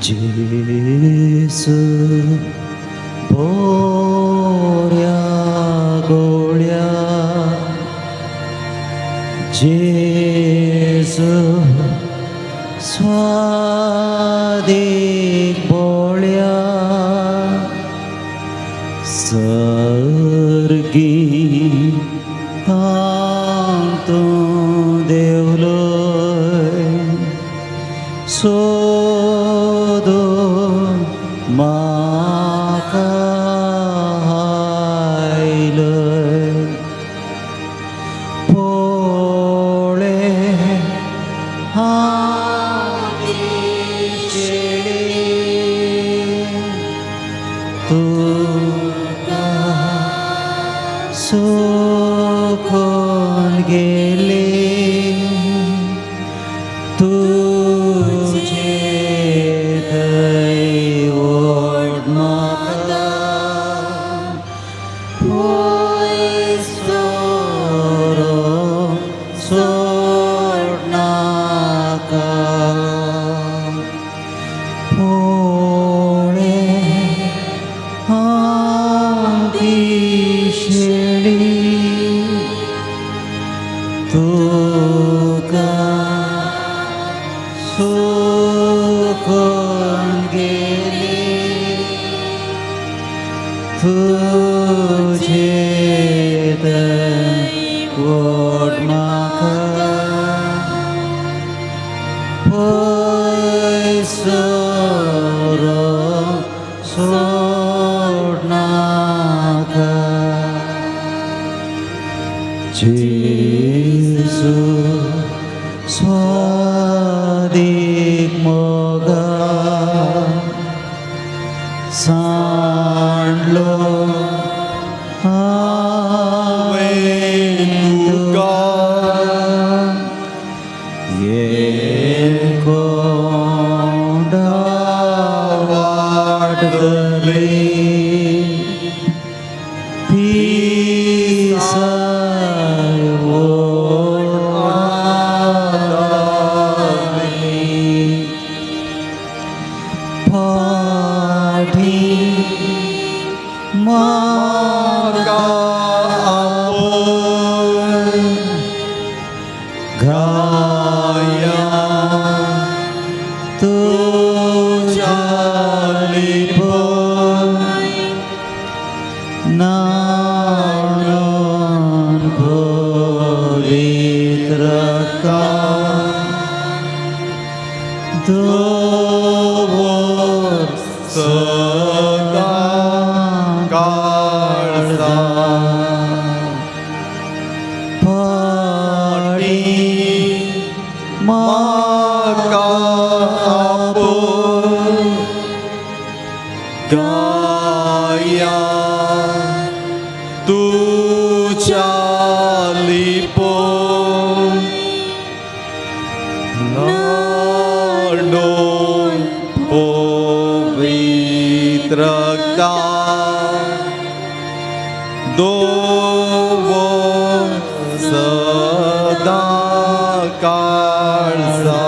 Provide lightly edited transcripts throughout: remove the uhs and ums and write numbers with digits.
जेसु बोऱ्या गोळ्या जेसु स्वादिक बोळ्या सर्गी तांतू देवलोय सोदो माका हायलोय पोळे तुका सोखून गेले तुझे दैवत म्हाका पयसोरो सोडनाका पोळे दिशेळी तुका सोखून गेले तुझे दैवत म्हाका पयसोरो सोडनाका जेसु स्वादिक मोगा सांडलो हांवें तुका कोंडा वाटतली मार्गा गाया तुझ्या लिपोन नाणन भरीत रक्तान दवर सदा काळजा पाडी म्हाका आपोवन गाया तुझ्या लिपोन नाडोन पवित्र रक्तान दवर सदा काळजा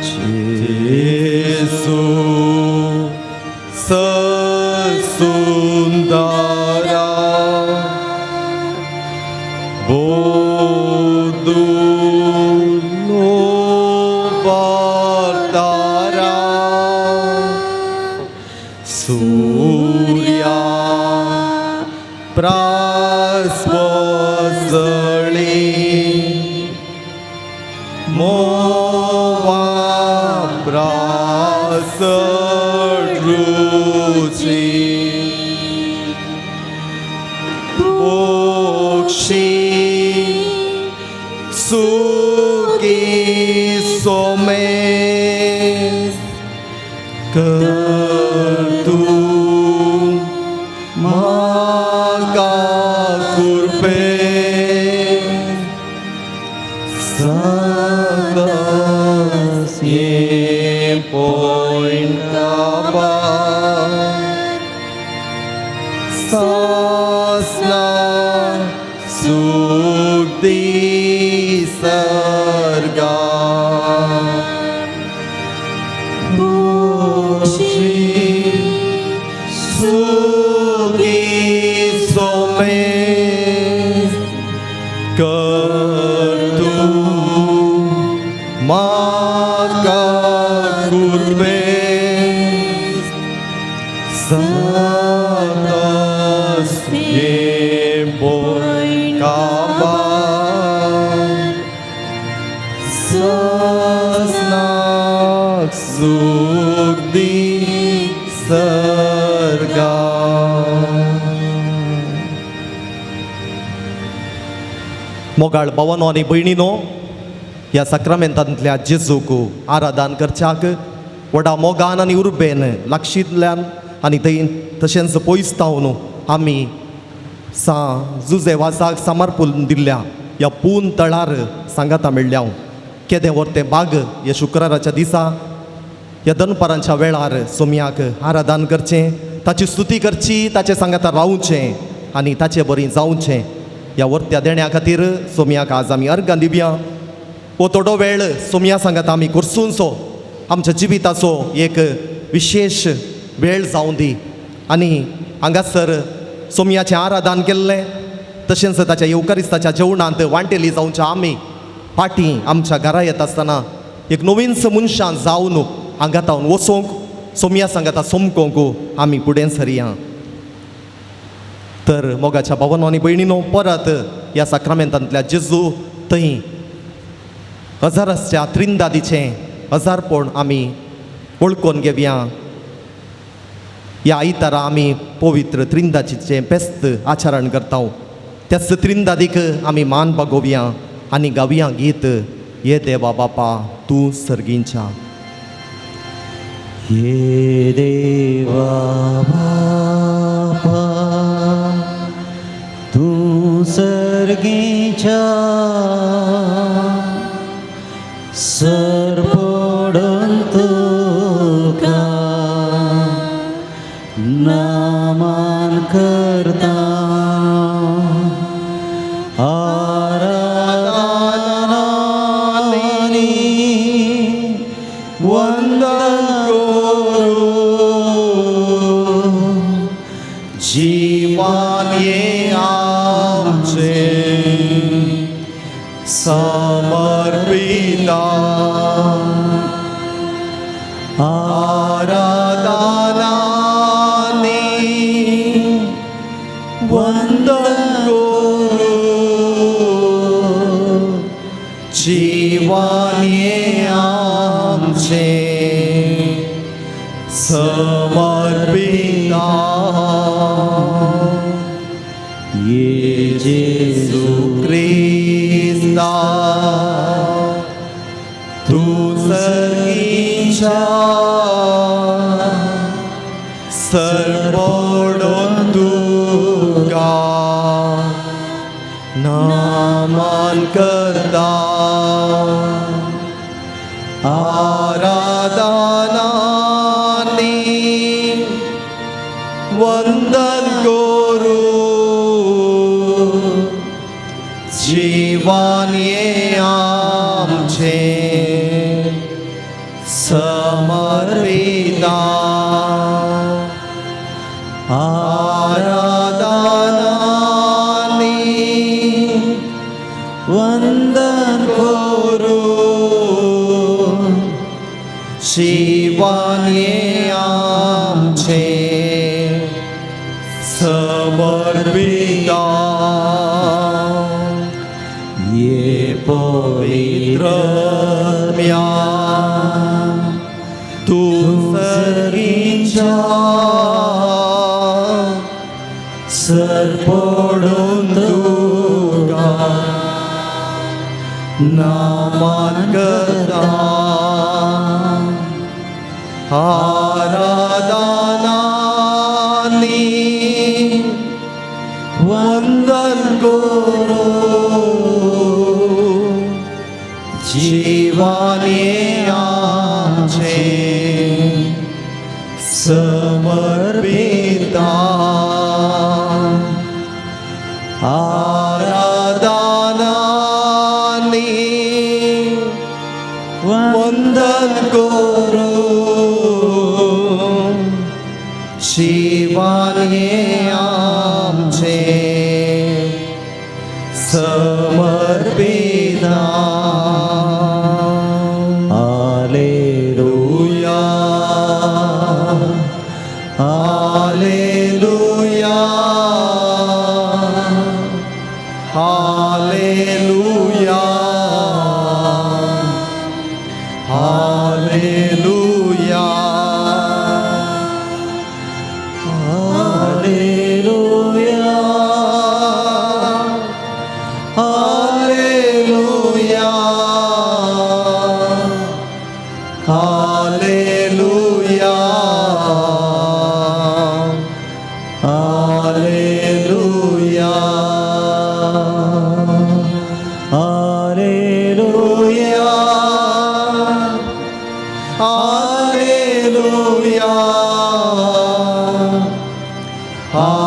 जेसु सुंदरा बोधुनो बर्तारा सूर्या प्रास्पसळी मोवा प्रासरुची मोक्षी सुखी सोमेस कर्तू म्हाका कुर्पे सदांच ये पोयंता सासना सुख 地 सर्गा सुखी सोमे कर तू माका कुर्बे सारस ये बोल काबार ससनाक सुख दी सरगा मोगाळ भावांनो आनी भयणीनो ह्या सक्रामेंतांतल्या जेजूक आराधन करच्याक व्हडा मोगान आनी उर्बेन लागशींतल्यान आनी थंय तशेंच पयस तावन आमी जुजेवासाक समर्पण दिल्ल्या ह्या पून तळार सांगाता मेळ्ळ्या केदें वर्तें बाग ह्या शुक्राराच्या दिसा ह्या दनपारांच्या वेळार सोमयाक आराधन करचें ताची स्तुती करची ताचे सांगाता रावचें आनी ताचें बरें जावचें ह्या वर्त्या देण्या खातीर सोमयाक आज आमी अर्गां दिवया वो थोडो वेळ सोमया सांगात आमी करसूनचो आमच्या जिविताचो एक विशेष वेळ जावं दी आनी हांगासर सोमयाचें आराधन केल्लें तशेंच ताच्या येवकारिस्ताच्या जेवणांत वांटेली जावच्या आमी फाटीं आमच्या घरा येता आसतना एक नवीनच मनशां जावन हांगातावन वचोंक सोमया सांगाता सोमकोंक आमी फुडें सरया तर मोगाच्या भावांनो आनी भयणीनो परत ह्या सक्रामेंतांतल्या जेजू थंय हजाराच्या त्रिंदादीचें हजारपण आमी वळखून घेवया ह्या आयतारा आमी पवित्र त्रिंदादीचें फेस्त आचरण करता त्याच त्रिंदादीक आमी मान बागोवया आनी गावया गीत ये देवा बापा तूं सर्गींच्या ये देवा बापा तूं सर्गींच्या सरपडून तुका नामान करता आराधनानी वंदन जीवन ये आमचे समर्पिता आराधनानी वंदन करू जीवन ये आमचे समर्पिता ये जेजू Krista tu सर्गींच्या सरपडून तुका नामान करता आराधनानी वंदन करू जीवन ये आमचे समर्पिता आराधनानी वंदन करू जीवन ये आमचे समर्पिता ये पवित्र म्या तू सर्गींच्या सरपडून तुका नामान करता आराधनानी वंदन करू जीवन ये आमचे समर्पिता आराधनानी वंदन करू हे आमचे समर्पित hallelujah hallelujah hallelujah hallelujah hallelujah hallelujah hallelujah hallelujah hallelujah hallelujah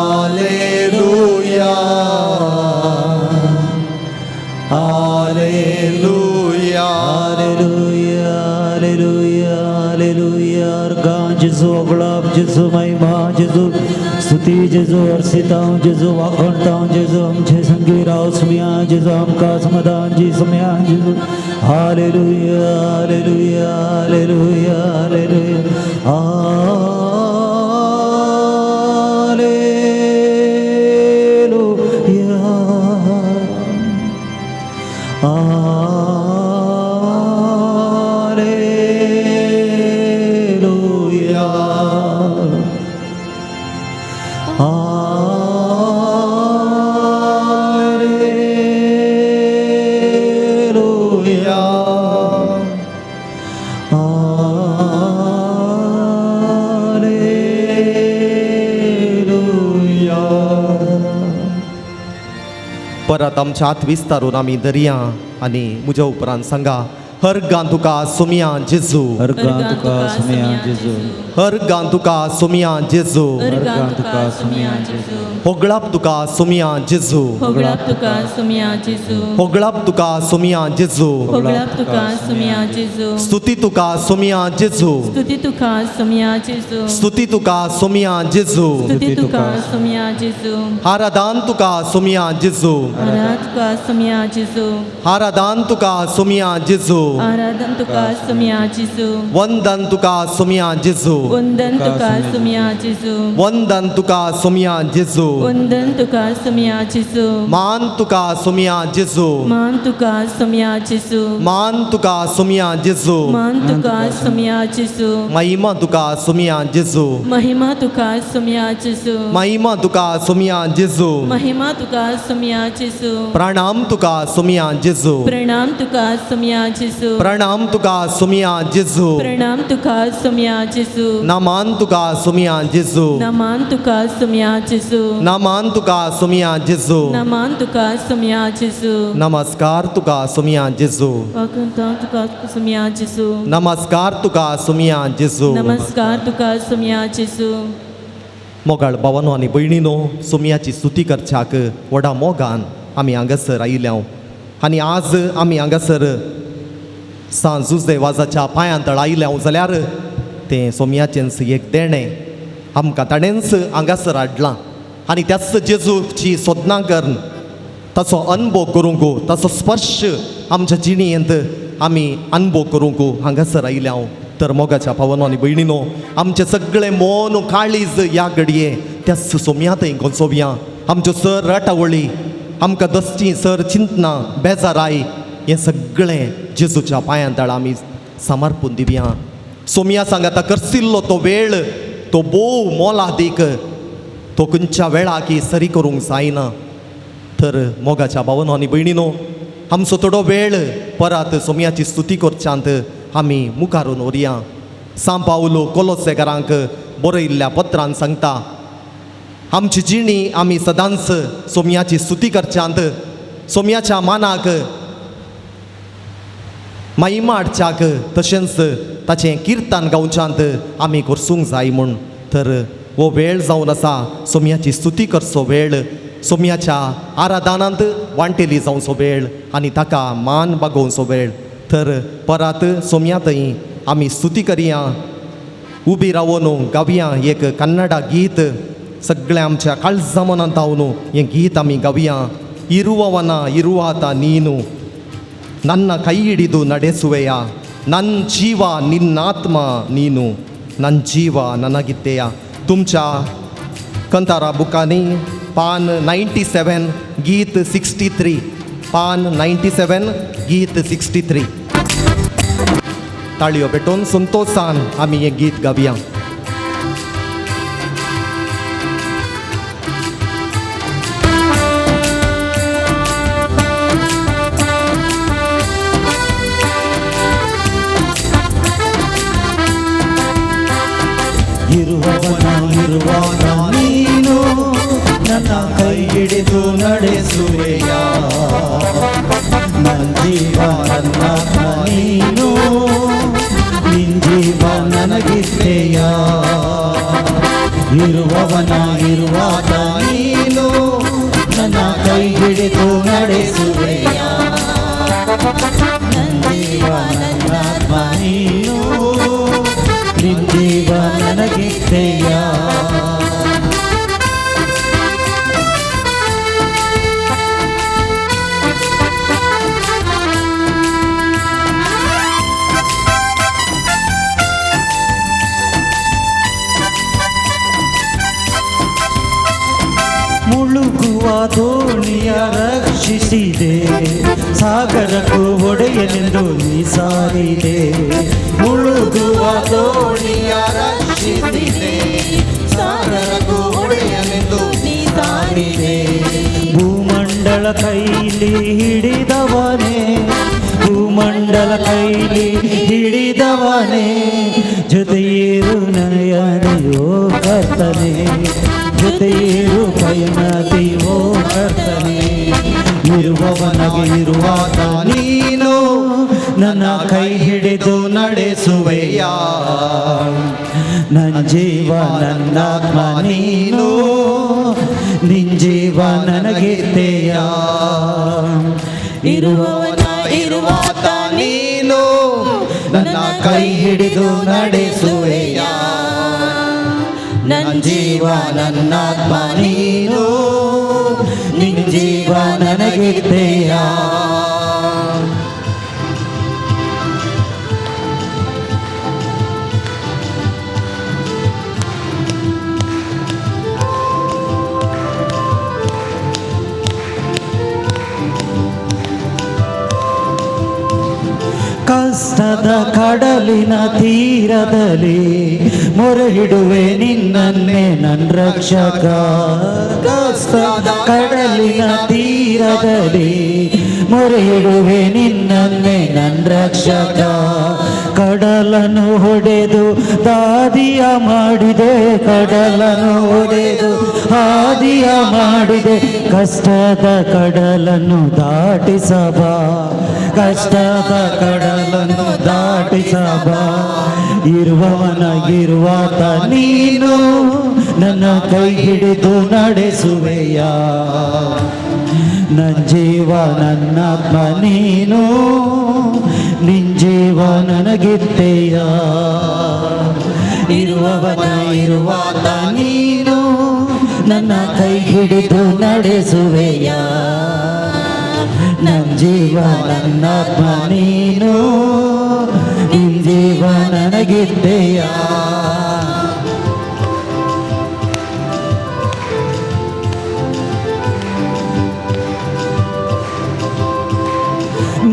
hallelujah hallelujah hallelujah hallelujah hallelujah गान जेजू गुलाब जेजू महिमा जेजू स्तुती जेजू अर्सिता जेजू वाखणता जेजू आमचे संगीराव सुमिया जेजू आमकां समाधान जी सुमिया जेजू hallelujah hallelujah hallelujah hallelujah hallelujah hallelujah hallelujah परत आमच्या हात विस्तारून आमी दर्या आनी म्हज्या उपरांत सांगा हर गांतुका सुमिया जेजू हर गान तुका सुमिया जेजू हर गांतुका सुमिया जेजू हर गान तुका सुमिया जेजू होगळाप तुका सुमिया जेजू होगळाप तुका सुमिया जेजू होगळाप तुका सुमिया जेजू होगळाप तुका सुमिया जेजू स्तुती तुका सुमिया जेजू स्तुती तुका सुमिया जेजू स्तुती तुका सुमिया जेजू स्तुती तुका सुमिया जेजू आराधन तुका सुमिया जेजू आराध तुका सुमिया जेजू आराधन तुका सुमिया जेजू आराधन तुका सुमिया जेजू वंदन तुका सुमिया जेजू वंदन तुका सुमिया जेजू वंदन तुका सुमिया जेजू वंदन तुका सुमिया जेजू मान तुका सुमिया जेजू मान तुका सुमिया जेजू मान तुका सुमिया जेजू मान तुका सुमिया जेजू महिमा तुका सुमिया जेजू महिमा तुका सुमिया जेजू महिमा तुका सुमिया जेजू महिमा तुका सुमिया जेजू प्रणाम तुका सुमिया जेजू प्रणाम तुका सुमिया जेजू प्रणाम तुका सुमिया जेजू प्रणाम तुका सुमिया जेजू नमान तुका सुमिया जेजू नमान तुका सुमिया जेजू नमान तुका सुमिया जेजू नमान तुका सुमिया जेजू नमस्कार तुका सुमिया जेजू वाकणता तुका सुमिया जेजू नमस्कार तुका सुमिया जेजू नमस्कार तुका सुमिया जेजू मोगाळ भावानो आनी भयणीनो सुमियाची स्तुती करच्याक व्हडा मोगान आमी हांगासर आयल्या आनी आज आमी हांगासर सांजूच देवाजाच्या पांयां आयल्या जाल्यार तें सोमयाचेंच एक देणें आमकां ताणेंच हांगासर हाडलां आनी त्याच जेजूची सोदना करून ताचो अनुभव करूंक ताचो स्पर्श आमच्या जिणेंत आमी अनुभव करूंक हांगासर आयल्या तर मोगाच्या भावानो आनी भयणीनो आमचें सगळें मोन काळीज ह्या घडये त्या सोमयात गोंचोवया आमच्यो सर राटावळी आमकां दसची सर चिंतनां बेजाराय हें सगळें जेजूच्या पांयां तळ आमी समर्पून दिवया सोमया सांगाता करसिल्लो तो वेळ तो बोव मोलादीक तो खंयच्या वेळाकी सरी करूंक जायना तर मोगाच्या भावानो आनी भयणीनो आमचो थोडो वेळ परत सोमयाची स्तुती करच्यांत आमी मुखारून व्हरया सांत पावलो कोलोसेकारांक बरयल्ल्या पत्रांत सांगता आमची जिणी आमी सदांच सोमयाची स्तुती करच्यांत सोमयाच्या मानाक महिमा हाडच्याक तशेंच ताचें किर्तन गावच्यांत आमी करसूंक जाय म्हूण तर हो वेळ जावन आसा सोमयाची स्तुती करचो वेळ सोमयाच्या आराधनांत वांटेली जावचो वेळ आनी ताका मान बागोवचो वेळ तर परत सोमया थंय आमी स्तुती करया उबी रावून गावया एक कन्नडा गीत सगळे आमच्या काळजा मनांत हांव हें गीत आमी गावया. ಇರುವವನ ಇರುವಾತ ನೀನು, ನನ್ನ ಕೈ ಹಿಡಿದು ನಡೆಸುವೆಯ, ನನ್ನ ಜೀವ ನಿನ್ನಾತ್ಮ ನೀನು, ನನ್ನ ಜೀವ ನನಗಿದ್ದೆಯ. तुमच्या कंतारा बुकांनी पान 97 गीत 63, पान 97 गीत 63. ताळयो पेटोवन संतोषान आमी हें गीत गावया. ಇರುವವನ ಇರುವಾಗ ನೀನು ನನ್ನ ಕೈ ಹಿಡಿದು ನಡೆಸುವೆಯ, ನನ್ನ ಜೀವ ನನ್ನ ನೀನು, ನಿನ್ ಜೀವ ನನಗಿದ್ದೆಯ. ಇರುವವನ ಇರುವಾಗ ನೀನು ನನ್ನ ಕೈ ಹಿಡಿದು ನಡೆಸುವೆಯ, ನನ್ನ ಜೀವ ನನ್ನ ನೀನು, ನಿನ್ ಜೀವ ನನಗಿದ್ದೆಯ. ಮುಳುಗುವ ದೋಣಿಯ ರಕ್ಷಿಸಿದೆ, ಸಾಗರಕ್ಕೂ ಒಡೆಯನೆಂದು ನೀ ಸಾರಿದೆ. ಮುಳುಗುವ ದೋಣಿಯ ರಕ್ಷಿಸಿದೆ, ಸಾಗರಕ್ಕೂ ಒಡೆಯನೆಂದು ನೀ ಸಾರಿದೆ. ಭೂಮಂಡಲ ಕೈಲಿ ಹಿಡಿದವನೇ, ಭೂಮಂಡಲ ಕೈಲಿ ಹಿಡಿದವನೇ, ಜೊತೆಯೇರು ನಯನೆಯೋ ಕರ್ತನೆ, ಜೊತೆಯೇರು ಪಯಣತೆಯೋ ಕರ್ತನೆ. ಇರುವವನಗೆ ಇರುವಾಗ ನೀನು ನನ್ನ ಕೈ ಹಿಡಿದು ನಡೆಸುವೆಯ, ನನ್ನ ಜೀವ ನನ್ನಾತ್ಮ ನೀನು, ನಿನ್ ಜೀವ ನನಗಿದ್ದೆಯ. ಇರುವವನ ಇರುವಾತ ನೀನು ನನ್ನ ಕೈ ಹಿಡಿದು ನಡೆಸುವೆಯ, ನನ್ನ ಜೀವ ನನ್ನಾತ್ಮ ನೀನು, ನಿನ್ ಜೀವ ನನಗಿದ್ದೆಯ. ಕಷ್ಟದ ಕಡಲಿನ ತೀರದಲ್ಲಿ ಮೊರೆಯಿಡುವೆ ನಿನ್ನನ್ನೇ ನನ್ನ ರಕ್ಷಕ. ಕಷ್ಟದ ಕಡಲಿನ ತೀರದಲ್ಲಿ ಮೊರೆಯಿಡುವೆ ನಿನ್ನನ್ನೇ ನನ್ನ ರಕ್ಷಕ. ಕಡಲನ್ನು ಹೊಡೆದು ದಾದಿಯ ಮಾಡಿದೆ, ಕಡಲನ್ನು ಹೊಡೆದು ಹಾದಿಯ ಮಾಡಿದೆ, ಕಷ್ಟದ ಕಡಲನ್ನು ದಾಟಿಸಬಾ, ಕಷ್ಟದ ಕಡಲನ್ನು ದಾಟಿಸಬ. ಇರುವವನಾಗಿರುವಾತ ನೀನು ನನ್ನ ಕೈ ಹಿಡಿದು ನಡೆಸುವೆಯ, ನನ್ನ ಜೀವ ನನ್ನಾತ್ಮ ನೀನು, ನಿನ್ ಜೀವ ನನಗಿದ್ದೆಯ. ಇರುವವನಾಗಿರುವಾತ ನೀನು ನನ್ನ ಕೈ ಹಿಡಿದು ನಡೆಸುವೆಯ, ನನ್ನ ಜೀವ ನನ್ನಾತ್ಮ ನೀನು, ನಿನ್ ಜೀವ ನನಗಿದ್ದೆಯ.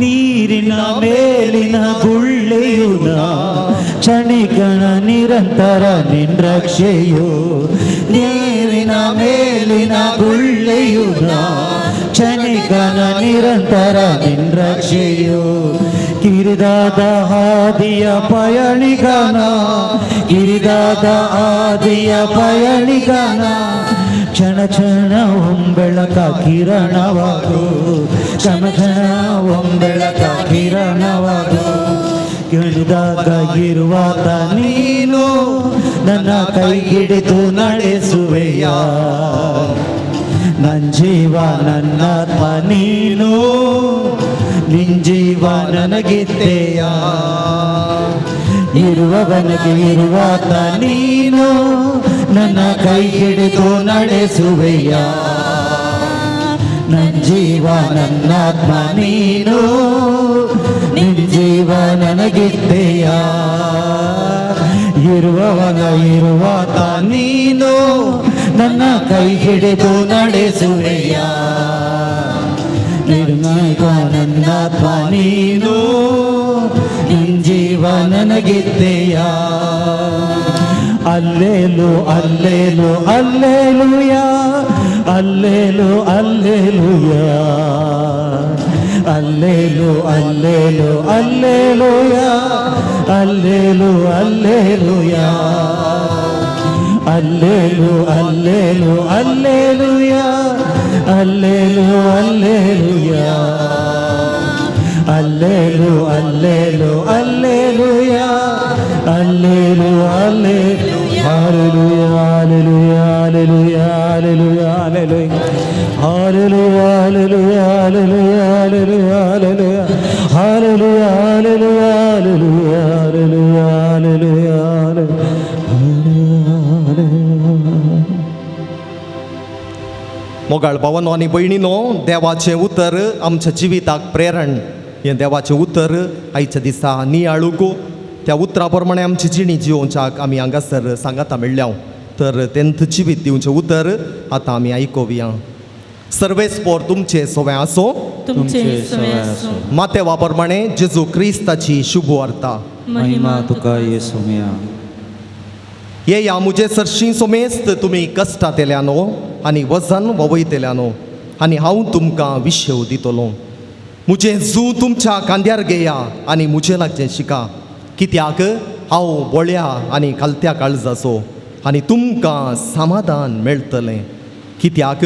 ನೀರಿನ ಮೇಲಿನ ಗುಳ್ಳೆಯುನ ಕ್ಷಣಿಕಣ ನಿರಂತರ ನಿನ್ ರಕ್ಷೆಯು. ನೀರಿನ ಮೇಲಿನ ಗುಳ್ಳೆಯುನ ಕ್ಷಣಿಕನ ನಿರಂತರ ನಿನ್ ರಕ್ಷೆಯು. ಕಿರಿದಾದ ಹಾದಿಯ ಪಯಣಿಗನ, ಕಿರಿದಾದ ಹಾದಿಯ ಪಯಣಿಗನ, ಕ್ಷಣ ಕ್ಷಣ ಒಂಬೆಳಕ ಕಿರಣವಾಗು, ಕ್ಷಣ ಕ್ಷಣ ಒಂಬೆಳಕ ಕಿರಣವಾಗು. ಕಿಳಿದಾಗ ಇರುವಾತ ನೀನು ನನ್ನ ಕೈ ಹಿಡಿದು ನಡೆಸುವೆಯ, ನನ್ನ ಜೀವ ನನ್ನಾತ್ಮ ನೀನು, ನಿನ್ ಜೀವ ನನಗಿದ್ದೆಯ. ಇರುವವನಿಗೆ ಇರುವಾತ ನೀನು ನನ್ನ ಕೈ ಹಿಡಿದು ನಡೆಸುವೆಯ ನನ್ನ ಜೀವ ನನ್ನಾತ್ಮ ನೀನು ನಿನ್ನ ಜೀವ ನನಗಿದ್ದೆಯ ಇರುವವನ ಇರುವಾತ ನೀನು ನನ್ನ ಕೈ ಹಿಡಿದು ನಡೆಸುವೆಯ ನಿರ್ನಾಯಕ ನನ್ನಾತ್ಮ ನೀನು ನಿನ್ನ ಜೀವ ನನಗಿದ್ದೆಯ ಅಲ್ಲೇಲು ಅಲ್ಲೇಲು ಅಲ್ಲೇಲುಯ ಅಲ್ಲೇಲು ಅಲ್ಲೇಲುಯ ಅಲ್ಲೇಲು ಅಲ್ಲೇಲು ಅಲ್ಲೇಲುಯ ಅಲ್ಲೇಲು ಅಲ್ಲೇಲುಯ ಅಲ್ಲೇಲು ಅಲ್ಲೇಲು ಅಲ್ಲೇಲುಯ ಅಲ್ಲೇಲು ಅಲ್ಲೇಲುಯ ಅಲ್ಲೇಲು ಅಲ್ಲೇಲು ಅಲ್ಲೇಲುಯ ಅಲ್ಲೇಲು ಅಲ್ಲೇಲು hallelujah hallelujah hallelujah hallelujah hallelujah hallelujah hallelujah hallelujah hallelujah hallelujah hallelujah hallelujah hallelujah मोगाळ भावांनो आनी भयणीनो, देवाचें उतर आमच्या जिविताक प्रेरण. हें देवाचें उतर आयच्या दिसा नियाळूक त्या उतरा प्रमाणे आमची जिणी जिवोवच्याक आमी हांगासर सांगाता मेळ्ळ्या. तर तेंथ जिवीत दिवचें उतर आतां आमी आयकोवया. सर्वेस्पोर तुमचे सोवें आसो. तुमचे सवे असो. मातेवा प्रमाणे जेजू क्रिस्ताची शुभ वार्ता. महिमा तुका येसुम्या. ये या मुझे सरशी सोमेस्त तुमी कश्टांत येल्यानो आनी वजन ववयतेल्यानो आनी हांव तुमकां विशेव दितलो. मुझे जू तुमच्या खांद्यार घेया आनी मुझे लागचें शिका, कित्याक हांव बोळ्या आनी खालत्या काळजाचो आनी तुमकां समाधान मेळटलें. कित्याक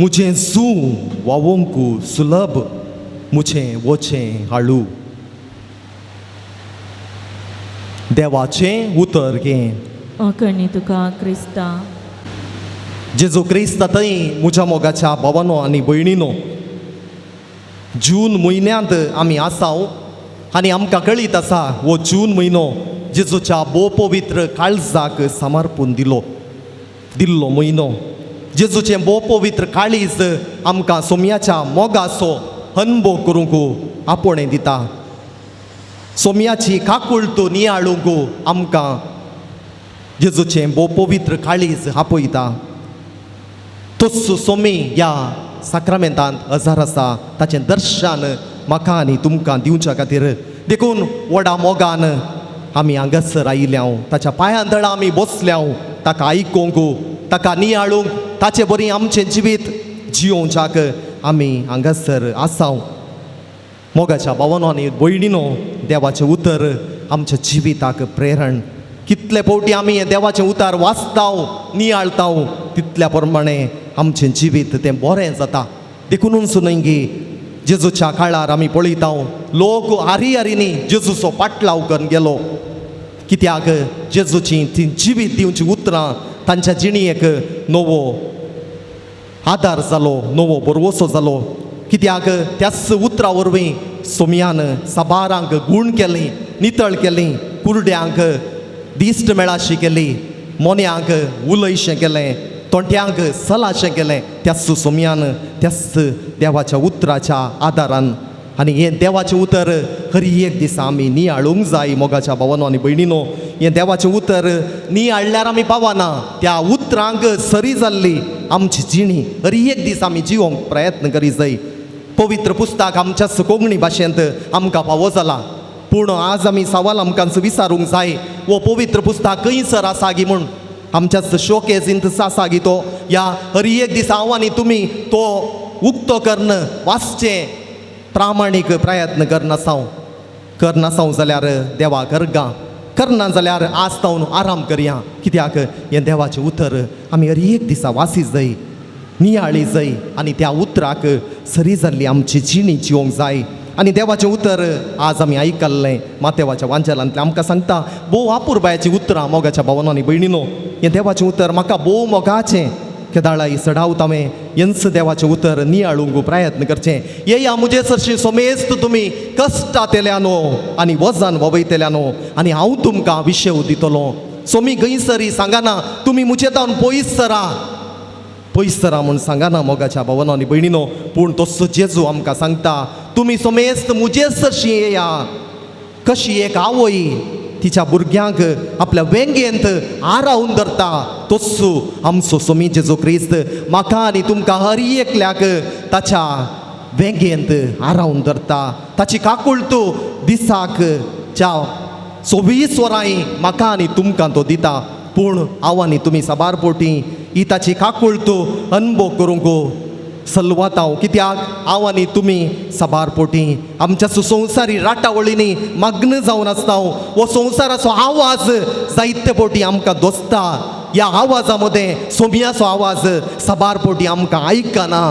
मुझे जू वोवंक सुलभ, मुझे वचें हाळू. देवाचें उतर घे. अकर्णी तुका क्रिस्ता. जेजू क्रिस्त थंय म्हज्या मोगाच्या भावांनो आनी भयणीनो, जून म्हयन्यांत आमी आसाव आनी आमकां कळीत आसा हो जून म्हयनो जेजूच्या भोव पवित्र काळजाक समर्पून दिल्लो म्हयनो. जेजूचें भोव पवित्र काळीज आमकां सोम्याच्या मोगाचो अनुभव करूंक आपोणें दिता. सोम्याची काकुळट नियाळूंक आमकां जेजूचें भोव पवित्र काळीज आपयता. तोच सोमी ह्या साक्रामेंतांत हजर आसा. ताचें दर्शन म्हाका आनी तुमकां दिवच्या खातीर देखून व्हडा मोगान आमी हांगासर आयिल्ल्या. ताच्या पांयां तळा आमी बसल्या ताका आयकूंक, ताका नियाळूंक, ताचे बरी आमचें जिवीत जियोवच्याक आमी हांगासर आसाव. मोगाच्या भावांनो आनी भयणीनो, देवाचें उतर आमच्या जिविताक प्रेरण. कितले फावटी आमी हें देवाचें उतर वाचताव, नियाळताव, तितल्या प्रमाणे आमचें जिवीत तें बरें जाता. देखूनच न्हय जेजूच्या काळार आमी पळयताव लोक हारी हारींनी जेजूचो पाटलाव करून गेलो. कित्याक जेजूची ती जिवीत दिवची उतरां तांच्या जिणयेक नवो आदार जालो, नवो बरवसो जालो. कित्याक त्याच उतरा वरवीं सोमयान साबारांक गूण केलीं, नितळ केलीं, कुरड्यांक दिश्ट मेळाशी केली, मोन्यांक उलयशें केलें, तोंट्यांक सलाशें केलें. त्याच सोमयान त्याच देवाच्या उतराच्या आदारान. आनी हें देवाचें उतर हर एक दिसा आमी नियाळूंक जाय. मोगाच्या भावांनो आनी भयणीनो, हें देवाचें उतर नियाळल्यार आमी पावना. त्या उतरांक सरी जाल्ली आमची जिणी हर एक दीस आमी जिवोंक प्रयत्न करीत जाय. पवित्र पुस्तक आमच्याच कोंकणी भाशेंत आमकां फावो जाला, पूण आज आमी सवाल आमकांच विचारूंक जाय, वो पवित्र पुस्तक खंयसर आसा गी म्हूण. आमच्याच शोकेजींत आसा गी तो. ह्या हर एक दीस हांव आनी तुमी तो उक्तो कर्ण वाचचें प्रामाणीक प्रयत्न करनासाव जाल्यार देवाक अर्गां, करना जाल्यार आस्तावन आराम करया. कित्याक हें देवाचें उतर आमी हर एक दिसा वाचीत जाय, नियाळी जाय आनी त्या उतराक सरी जाल्ली आमची जिणी जिवोंक जाय. आनी देवाचें उतर आज आमी आयकल्लें मातेवाच्या वांचलांतलें आमकां सांगता भोव आपुरबायाची उतरां. मोगाच्या भावांनो आनी भयणीनो, हें देवाचें उतर म्हाका भोव मोगाचें. केदाळाई सडावतामे येंस देवाचें उतर नियाळूंक प्रयत्न करचें येया मुजे सरशी सोमेस्त तुमी कश्टांतेल्यानो आनी वजन ववयतेल्यानो आनी हांव तुमकां विशेव दितलो सोमी गैसरी सांगाना तुमी मुजे जावन पयस सरा म्हूण सांगाना मोगाच्या भावांनो आनी भयणीनो पूण तसो जेजू आमकां सांगता तुमी सोमेस्त मुजे सरशी येया कशी एक आवय तिच्या भुरग्यांक आपल्या वेंगेंत आरावून धरता तस्सो आमचो सोमी जेजू क्रिस्त म्हाका आनी तुमकां हर एकल्याक ताच्या वेंगेंत आरावून धरता ताची काकुळट दिसाक 24 वरांय म्हाका आनी तुमकां तो दिता पूण हांव आनी तुमी साबार पोटी ही ताची काकुळट अनुभव करूंक सलवातांव कित्याक हांव आनी तुमी साबार पोटी आमच्या संवसारी राटावळींनी मग्न जावन आसतांव हो संवसाराचो आवाज जायते पोटी आमकां दोसता ह्या आवाजा मदें सोमयाचो आवाज साबार पोटी आमकां आयकना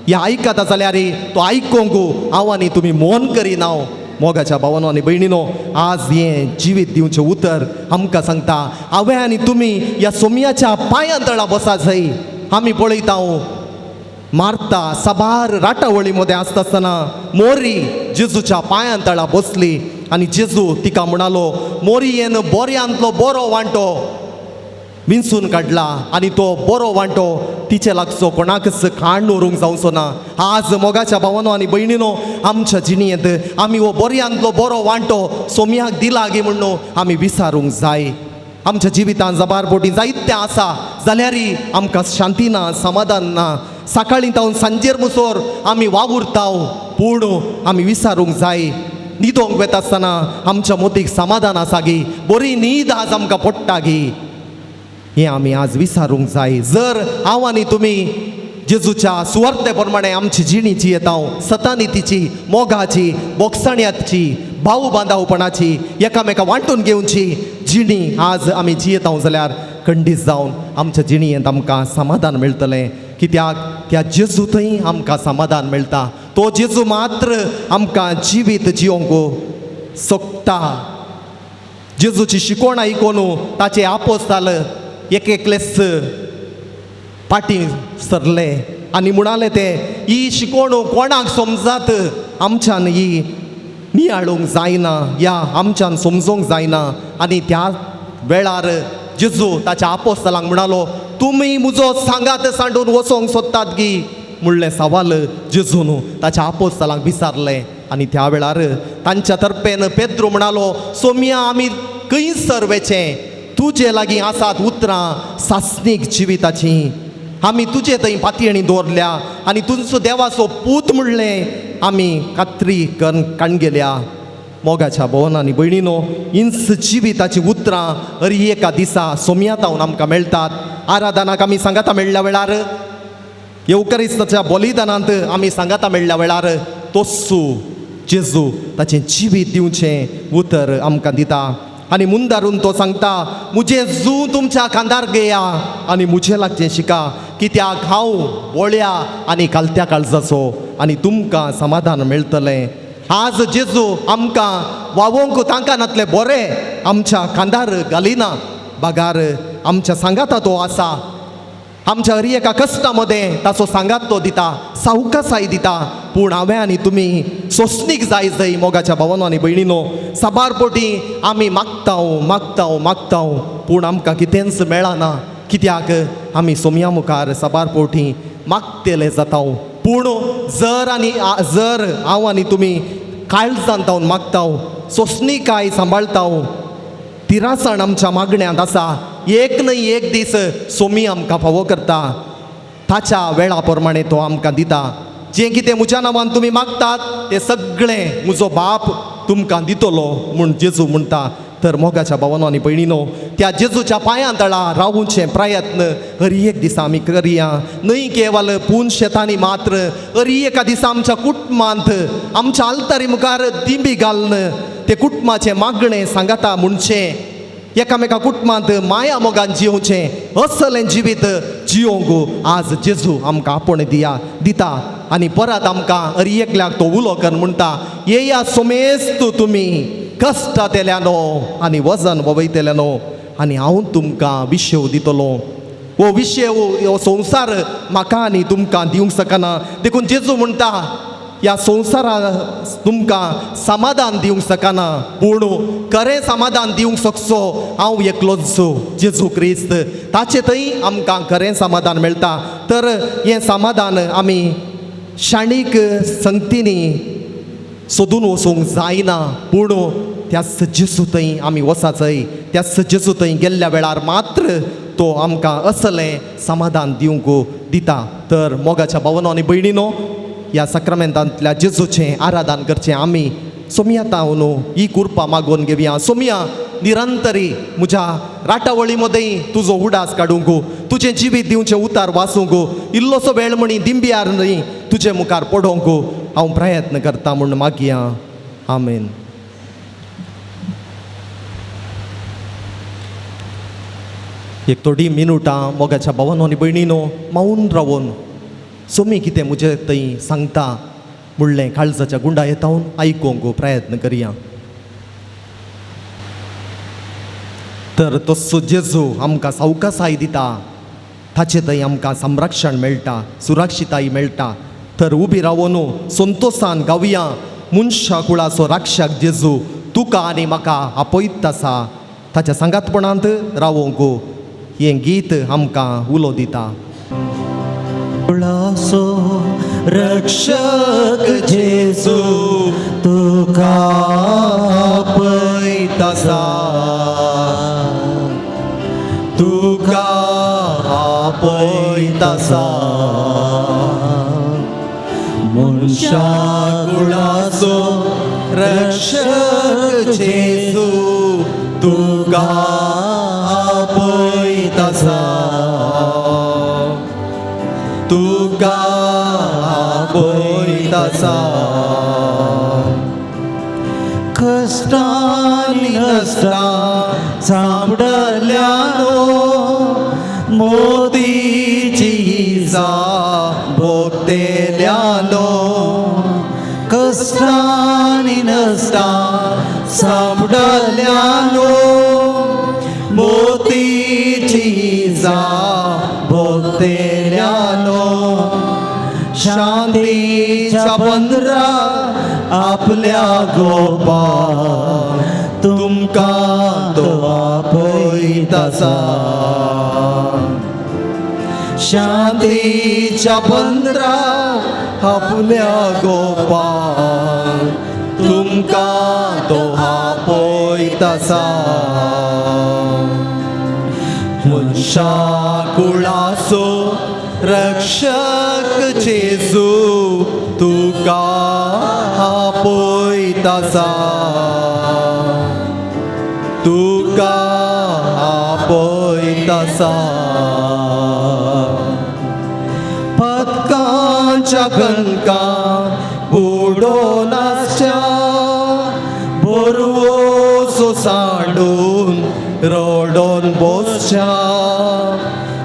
ह्या आयकता जाल्यार तो आयकोंक हांव आनी तुमी मौन करिनाव मोगाच्या भावांनो आनी भयणीनो आज हें जिवीत दिवचें उतर आमकां सांगता हांवें आनी तुमी ह्या सोमयाच्या पांयां तळा बसा जंय आमी पळयता मार्ता साबार राटावळी मदें आसता आसतना मोरी जेजूच्या पांयां तळा बसली आनी जेजू तिका म्हणालो मोरयेन बोऱ्यांतलो बरो वांटो विंचून काडला आनी तो बरो वांटो तिचे लागचो कोणाकच खाण उरूंक जावचो ना आज मोगाच्या भावांनो आनी भयणीनो आमच्या जिणेंत आमी हो बोऱ्यांतलो बरो वांटो सोमयाक दिला गे म्हणून आमी विचारूंक जाय आमच्या जिवितांत जबार पोटी जायतें आसा जाल्यारय आमकां शांती ना समाधान ना सकाळीं तावन सांजेर मुसोर आमी वावुरताव पूण आमी विचारूंक जाय न्हिदोंक वेता आसतना आमच्या मोतीक समाधान आसा गे बरी न्हीद आज आमकां पडटा गे हें आमी आज विचारूंक जाय जर हांव आनी तुमी जेजूच्या सुवार्ते प्रमाणे आमची जिणी जियेताव सतानितीची मोगाची बोगसाण्याची भाऊ बांदावपणाची एकामेका वांटून घेवची जिणी आज आमी जियेताव जाल्यार खंडीत जावन आमच्या जिणयेंत आमकां समाधान मेळटलें कित्याक त्या जेजूतय आमकां समाधान मेळटा तो जेजू मात्र आमकां जिवीत जियोंक सोगता जेजूची शिकोवण आयकोन ताचे आपोस्ताल एकलेस पाटी सरले आनी म्हणाले ते ही शिकोवण कोणाक समजात आमच्यान ही नियाळूंक जायना या आमच्यान समजूंक जायना आनी त्या वेळार जेजू ताच्या आपोस्तालांक म्हणालो तुमी म्हजो सांगात सांडून वचोंक सोदतात गी म्हणलें सवाल जेजून ताच्या आपोस्तालांक विचारलें आनी त्या वेळार तांच्या तर्फेन पेद्रू म्हणालो सोमया आमी खंयसर वेचें तुजे लागीं आसात उतरां सासणीक जिविताची आमी तुजे थंय पातयेणी दवरल्या आनी तुजो देवाचो पूत म्हणलें आमी कात्री काणगेल्या मोगाच्या भवन आनी भयणीनो इंच जिविताची उतरां हर एका दिसा सोमयातावन आमकां मेळटात आराधनाक आमी सांगाता मेळ्ळ्या वेळार येवकारिस्ताच्या बलिदानांत आमी सांगाता मेळ्ळ्या वेळार तस्सू जेजू ताचें जिवीत दिवचें उतर आमकां दिता आनी मुंदारून तो सांगता मुझे जू तुमच्या खांदार घेया आनी मुझे लागचें शिका कित्याक हांव बोळ्या आनी कालत्या काळजाचो आनी तुमकां समाधान मेळटलें आज जेजू आमकां वावोंक तांकां नातले बरें आमच्या खांदार घालिना बागार आमच्या सांगाता तो आसा आमच्या हर एका कश्टा मदें ताचो सांगात तो दिता सावकासाय दिता पूण हांवें आनी तुमी सोंसणीक जाय जंय मोगाच्या भावांनो आनी भयणीनो साबार पोटी आमी मागताव पूण आमकां कितेंच मेळना कित्याक आमी सोमया मुखार साबार पोटी मागतेले जाताव पूण जर हांव आनी तुमी काळजान तावन मागताव सोंसणीकाय सांबाळताव तिरासण आमच्या मागण्यांत आसा एक न्हय एक दीस सोमी आमकां फावो करता ताच्या वेळा प्रमाणे तो आमकां दिता जें कितें म्हज्या नांवान तुमी मागतात तें सगळें म्हजो बाप तुमकां दितलो म्हूण जेजू म्हणटा तर मोगाच्या भावांनो आनी भयणीनो त्या जेजूच्या पांयां तळा रावूचे प्रयत्न हर एक दिसा आमी करया न्हय केवल पूण शेतांनी मात्र हर एका दिसा आमच्या कुटुंबांत आमच्या आल्तारी मुखार दिंबी घालन ते कुटुंबाचें मागणें सांगाता म्हणचें एकामेका कुटुंबांत माया मोगान जियोवचें असलें जिवीत जियोंक आज जेजू आमकां आपोण दिता आनी परत आमकां हर एकल्याक तो उलो कर म्हणटा येया सोमेस्त तुमी कश्टांतेल्यानो आनी वजन ववयतेल्यानो आनी हांव तुमकां विशेव दितलो हो विषय हो संसार म्हाका आनी तुमकां दिवंक शकना. देखून जेजू म्हणटा ह्या संवसाराक तुमकां समाधान दिवंक शकना, पूण खरें समाधान दिवंक शकचो हांव एकलोच जेजू क्रिस्त. ताचे थंय आमकां खरें समाधान मेळटा. तर हें समाधान आमी शाणीक संगतींनी सोदून वचूंक जायना, पूण त्या जेजू थंय आमी वचाचंय. त्या जेजू थंय गेल्ल्या वेळार मात्र तो आमकां असलें समाधान दिवंक दिता. तर मोगाच्या भावांनो आनी भयणीनो, ह्या सक्रामेंतांतल्या जेजूचें आराधन करचें आमी. सोमया न्हू ही कृपा मागोवन घेवया. सोमया निरंतरी म्हज्या राटावळी मदें तुजो उडास काडूंक, तुजें जिवीत दिवचें उतार वाचूंक, इल्लोसो वेळ म्हणी दिंब्यार न्ही तुजे मुखार पडोवंक हांव प्रयत्न करता म्हूण मागया. आमेन. एक थोडी मिनटां मोगाच्या भावांनो आनी भयणीनो मावून रावून सोमी कितें म्हजें थंय सांगता म्हणलें काळजाच्या गुंडा येतावन आयकूंक प्रयत्न करया. तर तसो जेजू आमकां सावकासाय दिता, ताचे थंय आमकां संरक्षण मेळटा, सुरक्षिताय मेळटा. तर उबी रावून संतोशान गावया, मनशा कुळाचो रक्षक जेजू तुका आनी म्हाका आपयत आसा. ताच्या सांगातपणांत रावूंक हें गीत आमकां उलो दिता. कुळाचो रक्षक जेजू तुका आपयत आसा, तुका आपयत आसा. मनशा कुळाचो रक्षक जेजू तुका आपयत आसा, तुका आपयत आसा. कष्टांनी नश्टां सांपडल्यानो मोतीची इजा भोगतेल्यानो. कष्टांनी नश्टां सांपडल्यानो मोतीची इजा भोगतेल्यानो. शांतीच्या बंदरा आपल्या गोपाळ तुमकां तो आपयत आसा. शांतीच्या बंदरा आपल्या गोपाळ तुमकां तो आपयत आसा. मनशा कुळाचो रक्षक जेजू तुका आपयत आसा, तुका आपयत आसा. पदकांच्या कणकां बुडोवन आसच्या, बोरवोसो सांडून रडोन बसच्या.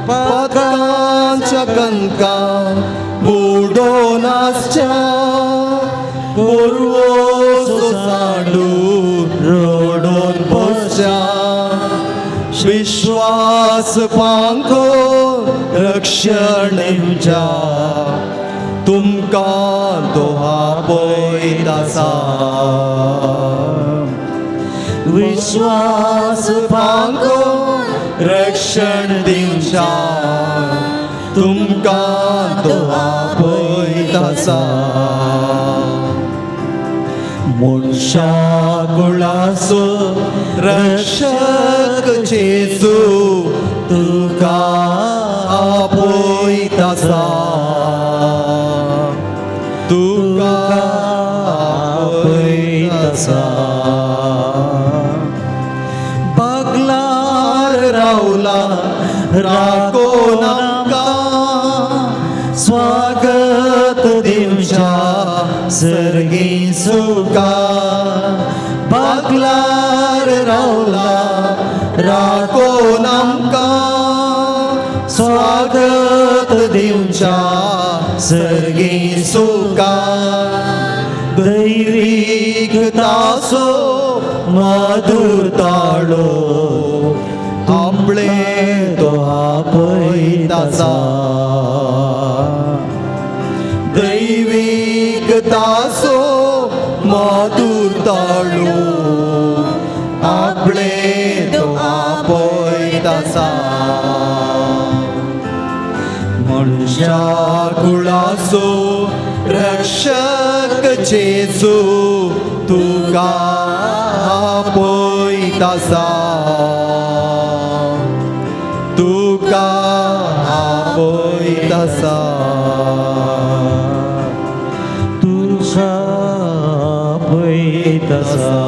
पदकांच्या कणकां बुडोवन आसच्या, बोरवोसो सांडून रडोन बसच्या. विश्वास पांको रक्षण दिवच्या, तुमकां तो आपयत आसा. विश्वास पांको रक्षण दिवच्या, तुमकां तो आपयत आसा. मनशा कुळाचो रक्षक जेजू तुका आपयत आसा, तुका आपयत आसा. बगलार रावला राखोन आमकां स्वागत दिवच्या सर्गी सुका. बगलार रावला राखोन आमकां स्वागत दिवच्या सर्गी सुका. दैवीक तासो मधुर ताळो आपले तो आपय तसा दैवीक तासो माधुर ताळो आपले तो आपय तसा मनुष्या कुळाचो रक्षक जेजू तुका आपय तसा तुका आपय तसा तुझा पैतसा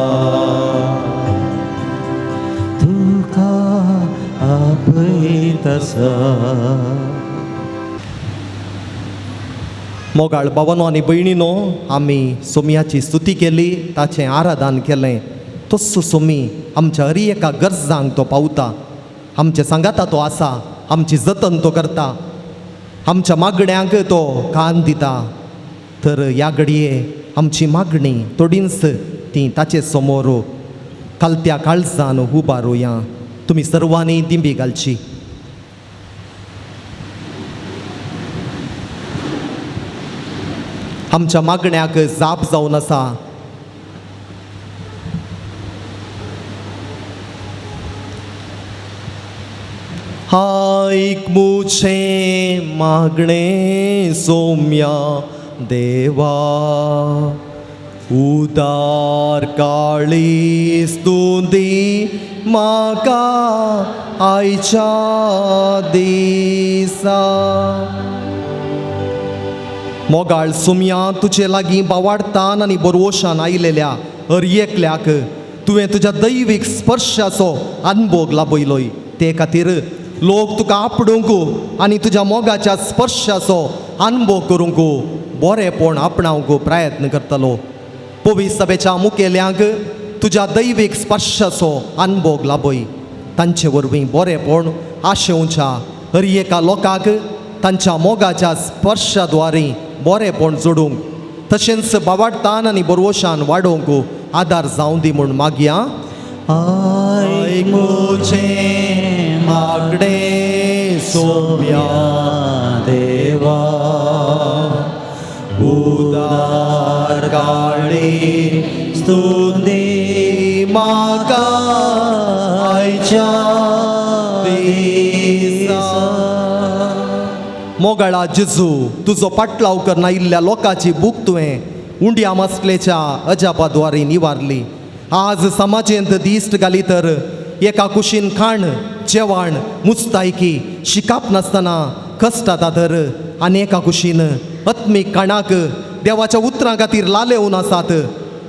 तुका आपैतसा मोगाळ भावांनो आनी भयणीनो आमी सोमयाची स्तुती केली ताचें आराधन केलें तस्सो सोमी आमच्या हर एका गरजांक तो पावता आमच्या सांगाता तो आसा आमची जतन तो करता आमच्या मागण्यांक तो कान दिता तर ह्या घडये आमची मागणी तोडींच ती ताचे समोर कालत्या काळजान उबारुया तुमी सर्वांनी दिंबी घालची आमच्या मागण्याक जाप जावन आसा आयक मुझे मागणे सोम्या देवा उदार काळी स्तुती म्हाका आयच्या दिसा मोगाळ सुमया तुजे लागीं बावाडतान आनी बरवोशान आयलेल्या हर एकल्याक तुवें तुज्या दैवीक स्पर्शाचो अनुभव लाभयलोय ते खातीर लोक तुका आपडूंक आनी तुज्या मोगाच्या स्पर्शाचो अनुभव करूंक बरेपण आपणावंक प्रयत्न करतलो पवित्र सभेच्या मुखेल्यांक तुज्या दैवीक स्पर्शाचो अनुभव लाभय तांचे वरवीं बरेपण आशेवच्या हर एका लोकांक तांच्या मोगाच्या स्पर्शाद्वारे बरेपण जोडूंक तशेंच बावाडतान आनी बरवोशान वाडोवंक आदार जावं दी म्हूण मागया आयक मुझे मागणे सोम्या देवा उदार काळी स्तुती म्हाका आयच्या दिसा मोगाळा जेजू तुजो पाटलाव करना इल्ल्या लोकांची भूक तुवें उंड्या मसलेच्या अजापाद्वारे निवारली आज समाजेंत दिश्ट घाली तर एका कुशीन खाण जेवण मुस्तायकी शिकाप नासतना कश्टाता तर आनी एका कुशीन आत्मीक काणाक देवाच्या उतरां खातीर लालेवन आसात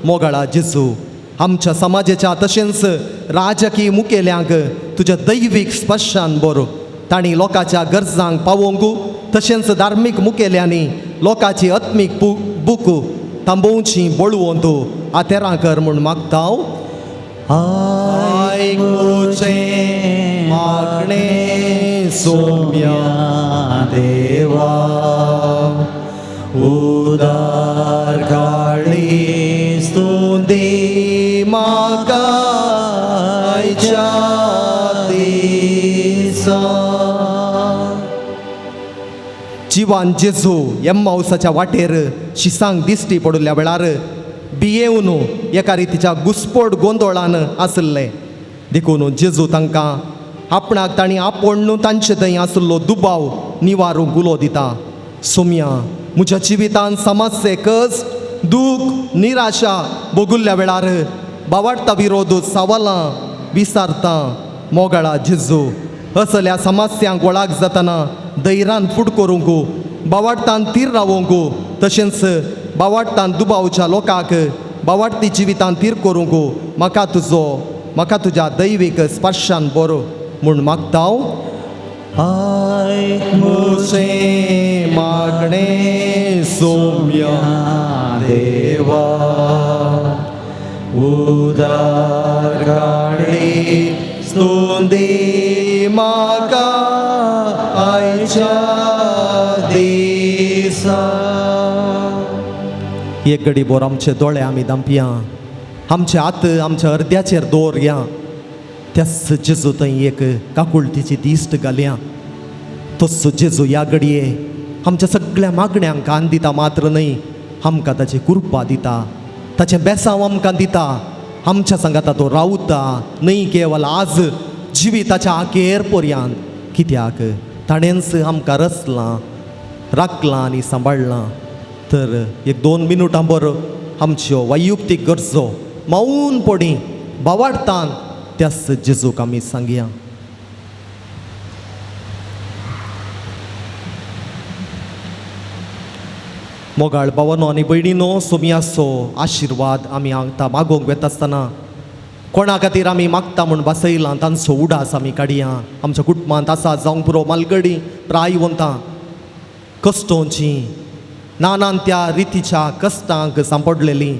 मोगाळा जेजू आमच्या समाजाच्या तशेंच राजकीय मुखेल्यांक तुज्या दैवीक स्पर्शान बरो तांणी लोकांच्या गरजांक पावोवंक तशेंच धार्मीक मुखेल्यांनी लोकांची आत्मीक बूक थांबोवची बळवोन तूं आतेरां कर म्हूण मागता आयक मुझे मागणे सोम्या देवा उदार काळी स्तुती म्हाका आयच्या दिसा जिवान जेजू एम्माउसाच्या वाटेर शिसांक दिश्टी पडल्या वेळार बियेवन एका रितीच्या घुस्पोट गोंदोळान आसले देखून जेजू तांकां आपणाक तांणी आपोण तांचे थंय आसलो दुबाव निवारूंक उलो दिता सोम्या म्हज्या जिवितांत समस्ये कश्ट दूख निराशा भोगुल्ल्या वेळार बावाडटा विरोध सवालां विचारता मोगाळा जेजू असल्या समस्यांक वळाक जातना धैर्यान फूट करूंक बावाडटान तीर रावोवंक तशेंच बावाडटान दुबावच्या लोकांक बावाडटी जिवितांत तीर करूंक म्हाका तुज्या दैवीक स्पर्शान बरो म्हूण मागता आयक मुझे मागणे सोम्या देवा उदार काळी स्तुती म्हाका आयच्या दिसा एक घडी बोर आमचे दोळे आमी दांपया आमचे हात आमच्या अर्द्याचेर दवरया त्याच जेजू थंय एक काकुळतीची दिश्ट घालया तसो जेजू ह्या घडये आमच्या सगळ्या मागण्यांक कान दिता मात्र न्हय, आमकां ताची कृपा दिता, ताचें बेसांव आमकां दिता, आमच्या सांगाता तो रावता, न्हय केवल आज जिविताच्या आखेर पर्यंत, कित्याक ताणेंच आमकां रचलां, राखलां आनी सांबाळलां. तर 1-2 मिनटां भर आमच्यो वैयक्तीक गरजो मौनपणी बावाडटान त्याच जेजूक आमी सांगया. मोगाळ भावांनो आनी भयणीनो, सोमयाचो आशिर्वाद आमी आतां मागोवंक वेता आसतना कोणा खातीर आमी मागता म्हूण बसयलां तांचो उडास आमी काडया. आमच्या कुटुंबांत आसा जावं पुरो मालगडी प्रायवंतां कश्टोवचीं, नानान त्या रितीच्या कश्टांक सांपडलेलीं,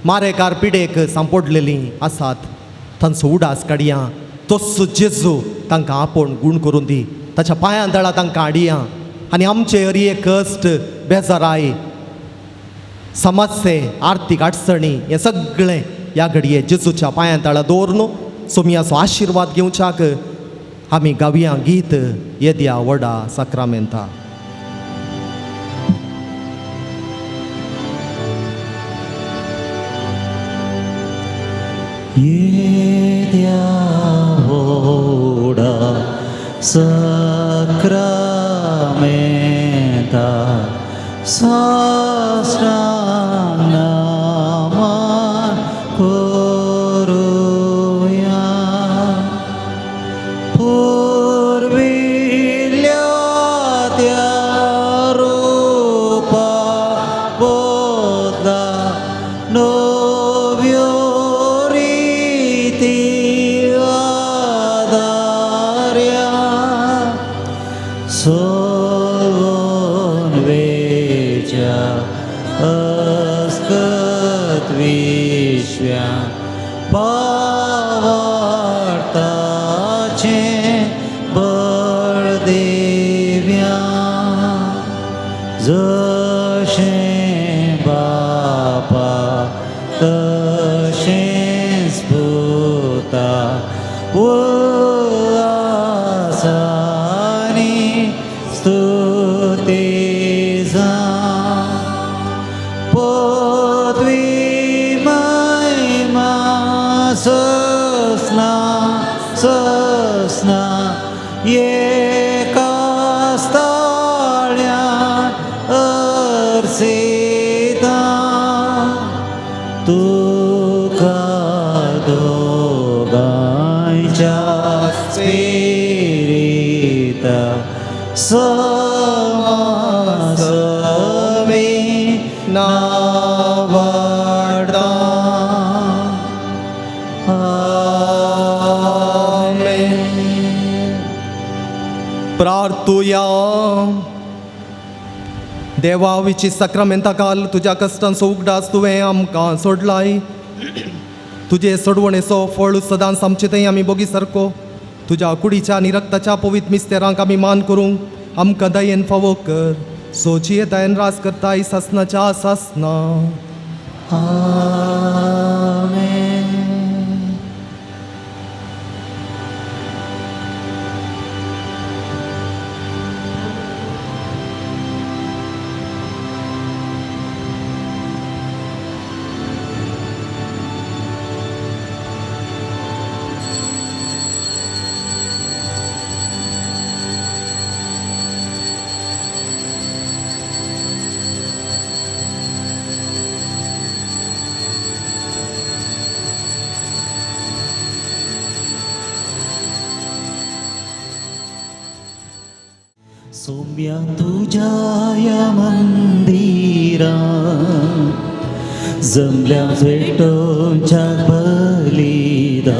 मारेकार पिडेक सांपडलेलीं आसात, तांचो उडास काडया. तसो जेजू तांकां आपोवन गूण करून दी, ताच्या पांयां तळा तांकां हाडया आनी आमचे हरये कश्ट, बेजाराय, समस्ये, आर्थीक अडचणी हें सगळें ह्या घडये जेजूच्या पांयां तळा दवरून सोमयाचो आशिर्वाद घेवच्याक आमी गावया गीत येद्या व्हडा साक्रामेंता. येद्या व्हडा साक्रामेंता साश्रांग नमन करूया. पुर्विल्ल्या त्या रूपा बदला नव्यो रीती आदार्या. सोन्वेच्या अस्कत विश्व्या पावार्ताचें बळ देव्या. जशें बापा तशेंच पुता आसानी स्तुती जावं. पदवी महिमा सस्ना सस्ना एकाच ताळ्यान अर्सिता. तुका दोगांयच्या स्पिरिता समासवी नावाडा. आमेन. प्रार्थुया. देवा विची साक्रामेंता काल तुज्या कश्टांचो उगडास तुवें आमकां सोडलाय. तुजे सोडवणेचो फळ सदांच आमचे थंय आमी बोगी सारको तुज्या कुडीच्या आनी रक्ताच्या पवित्र मिस्तेरांक आमी मान करूंक आमकां दयेन फावो कर. सोची दयेन रास करताय सासनाच्या सासना. आमेन. सोम्या तुझ्या या मंदिरात जमल्या भेटोच्या बलिदान.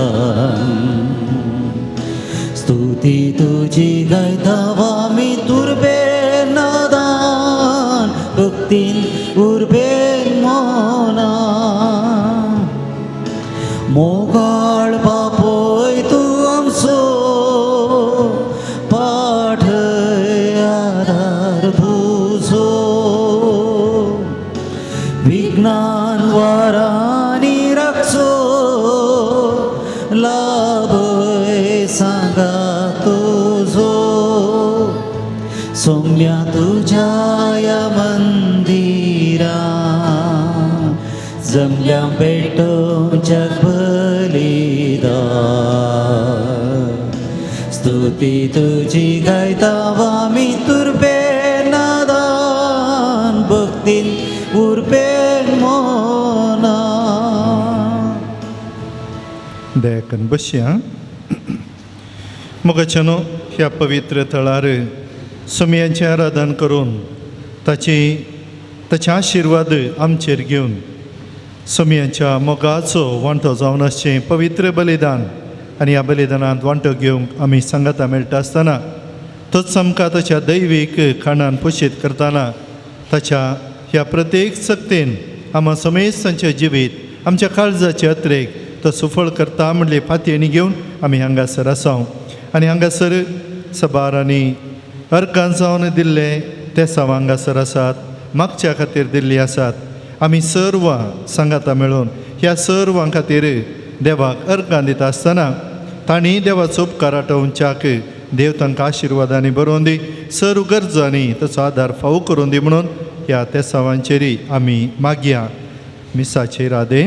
स्तुती तुझी गायतावा मी तुरबेन नादान, भक्तीन उर्बेन मोना. मोगाळ बापोय तू आमचो पाठ आधार तुझो. विज्ञान वारानी राखचो लाभ सांगा तुझो. सोम्या तुझ्या या मंदिरा जमल्या भेटो जगभलिदा स्तुती तुझी गायतावा मी तुरपे नादान भक्तीन उरपेन मोना दयाकन बसया मोगाच्यानो ह्या पवित्र थळार सोमयांचें आराधन करून ताचे आशिर्वाद आमचेर घेवन सोमयांच्या मोगाचो वांटो जावन आसचें पवित्र बलिदान आनी ह्या बलिदानांत वांटो घेवंक आमी सांगाता मेळटा आसतना तोच आमकां ताच्या दैवीक खाणान पोशीत करतना ताच्या ह्या प्रत्येक सक्तीन आमी समेस्तांचें जिवीत आमच्या काळजाच्या यात्रेक तो सुफळ करता म्हणले फातयेनी घेवन आमी हांगासर आसां आनी हांगासर सबारांनी अर्गां जावन दिल्ले ते साव हांगासर आसात मागच्या खातीर दिल्लीं आसात आमी सर्व सांगाता मेळून ह्या सर्वां खातीर देवाक अर्गां दिता आसतना तांणी देवाचो उपकार आठोवच्याक देव तांकां आशिर्वादांनी बरोवन दी सर्व गरजांनी ताचो आदार फावो करून दी म्हणून ह्या त्या सावांचेरय आमी मागया मिसाचेर आदे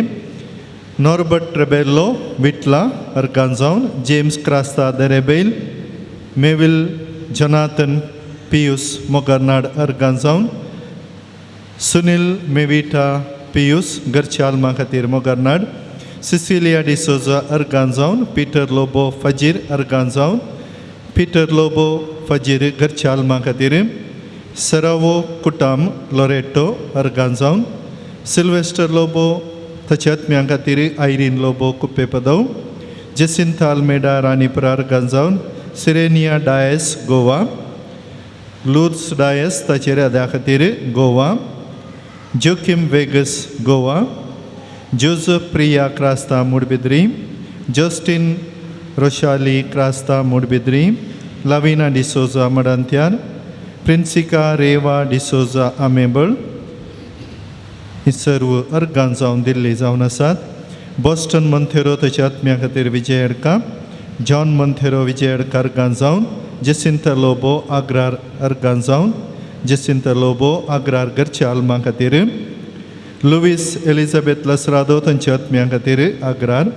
नॉर्बर्ट ट्रेबेल्लो विटला अर्गां जावन जेम्स क्रास्ता देरेबेल मेविल जोनाथन पियूस मोगार्नाड अर्गां जावन सुनील मेविटा पियूस घरच्या आल्मा खातीर मोगार्नाड सिसिलिया डिसोजा अर्गां जावन पीटर लोबो फजीर अर्गां जावन पीटर लोबो फजीर घरच्या आल्मा खातीर सरावो कुटाम लोरेटो अर्गां जावन सिल्वेस्टर लोबो ताच्या आत्म्यां खातीर आयरीन लोबो कुप्पे पदव जेसिंथा आल्मेडा राणीपुरा अर्गां जावन सिरेनिया डायस गोवा लुर्स डायस ताचे राद्या खातीर गोवा जोकिम वेगस गोवा जोझफ प्रिया क्रास्ता मुडबिद्री जस्टीन रोशाली क्रास्ता मुडबिद्री लाविना डिसोजा मडांत्यार प्रिन्सिका रेवा डिसोजा आमेबळ ही सर्व अर्गां जावन दिल्ली जावन आसात बॉस्टन मंथेरो ताच्या आत्म्या खातीर विजय अडका जॉन मंथेरो विजय अडका अर्गां जावन जेसिंता लोबो आग्रार अर्गां जावन जेसिंता लोबो आग्रार घरच्या आल्मा खातीर लुईस एलिझाबेथ लसरादो तांच्या आत्म्या खातीर आग्रार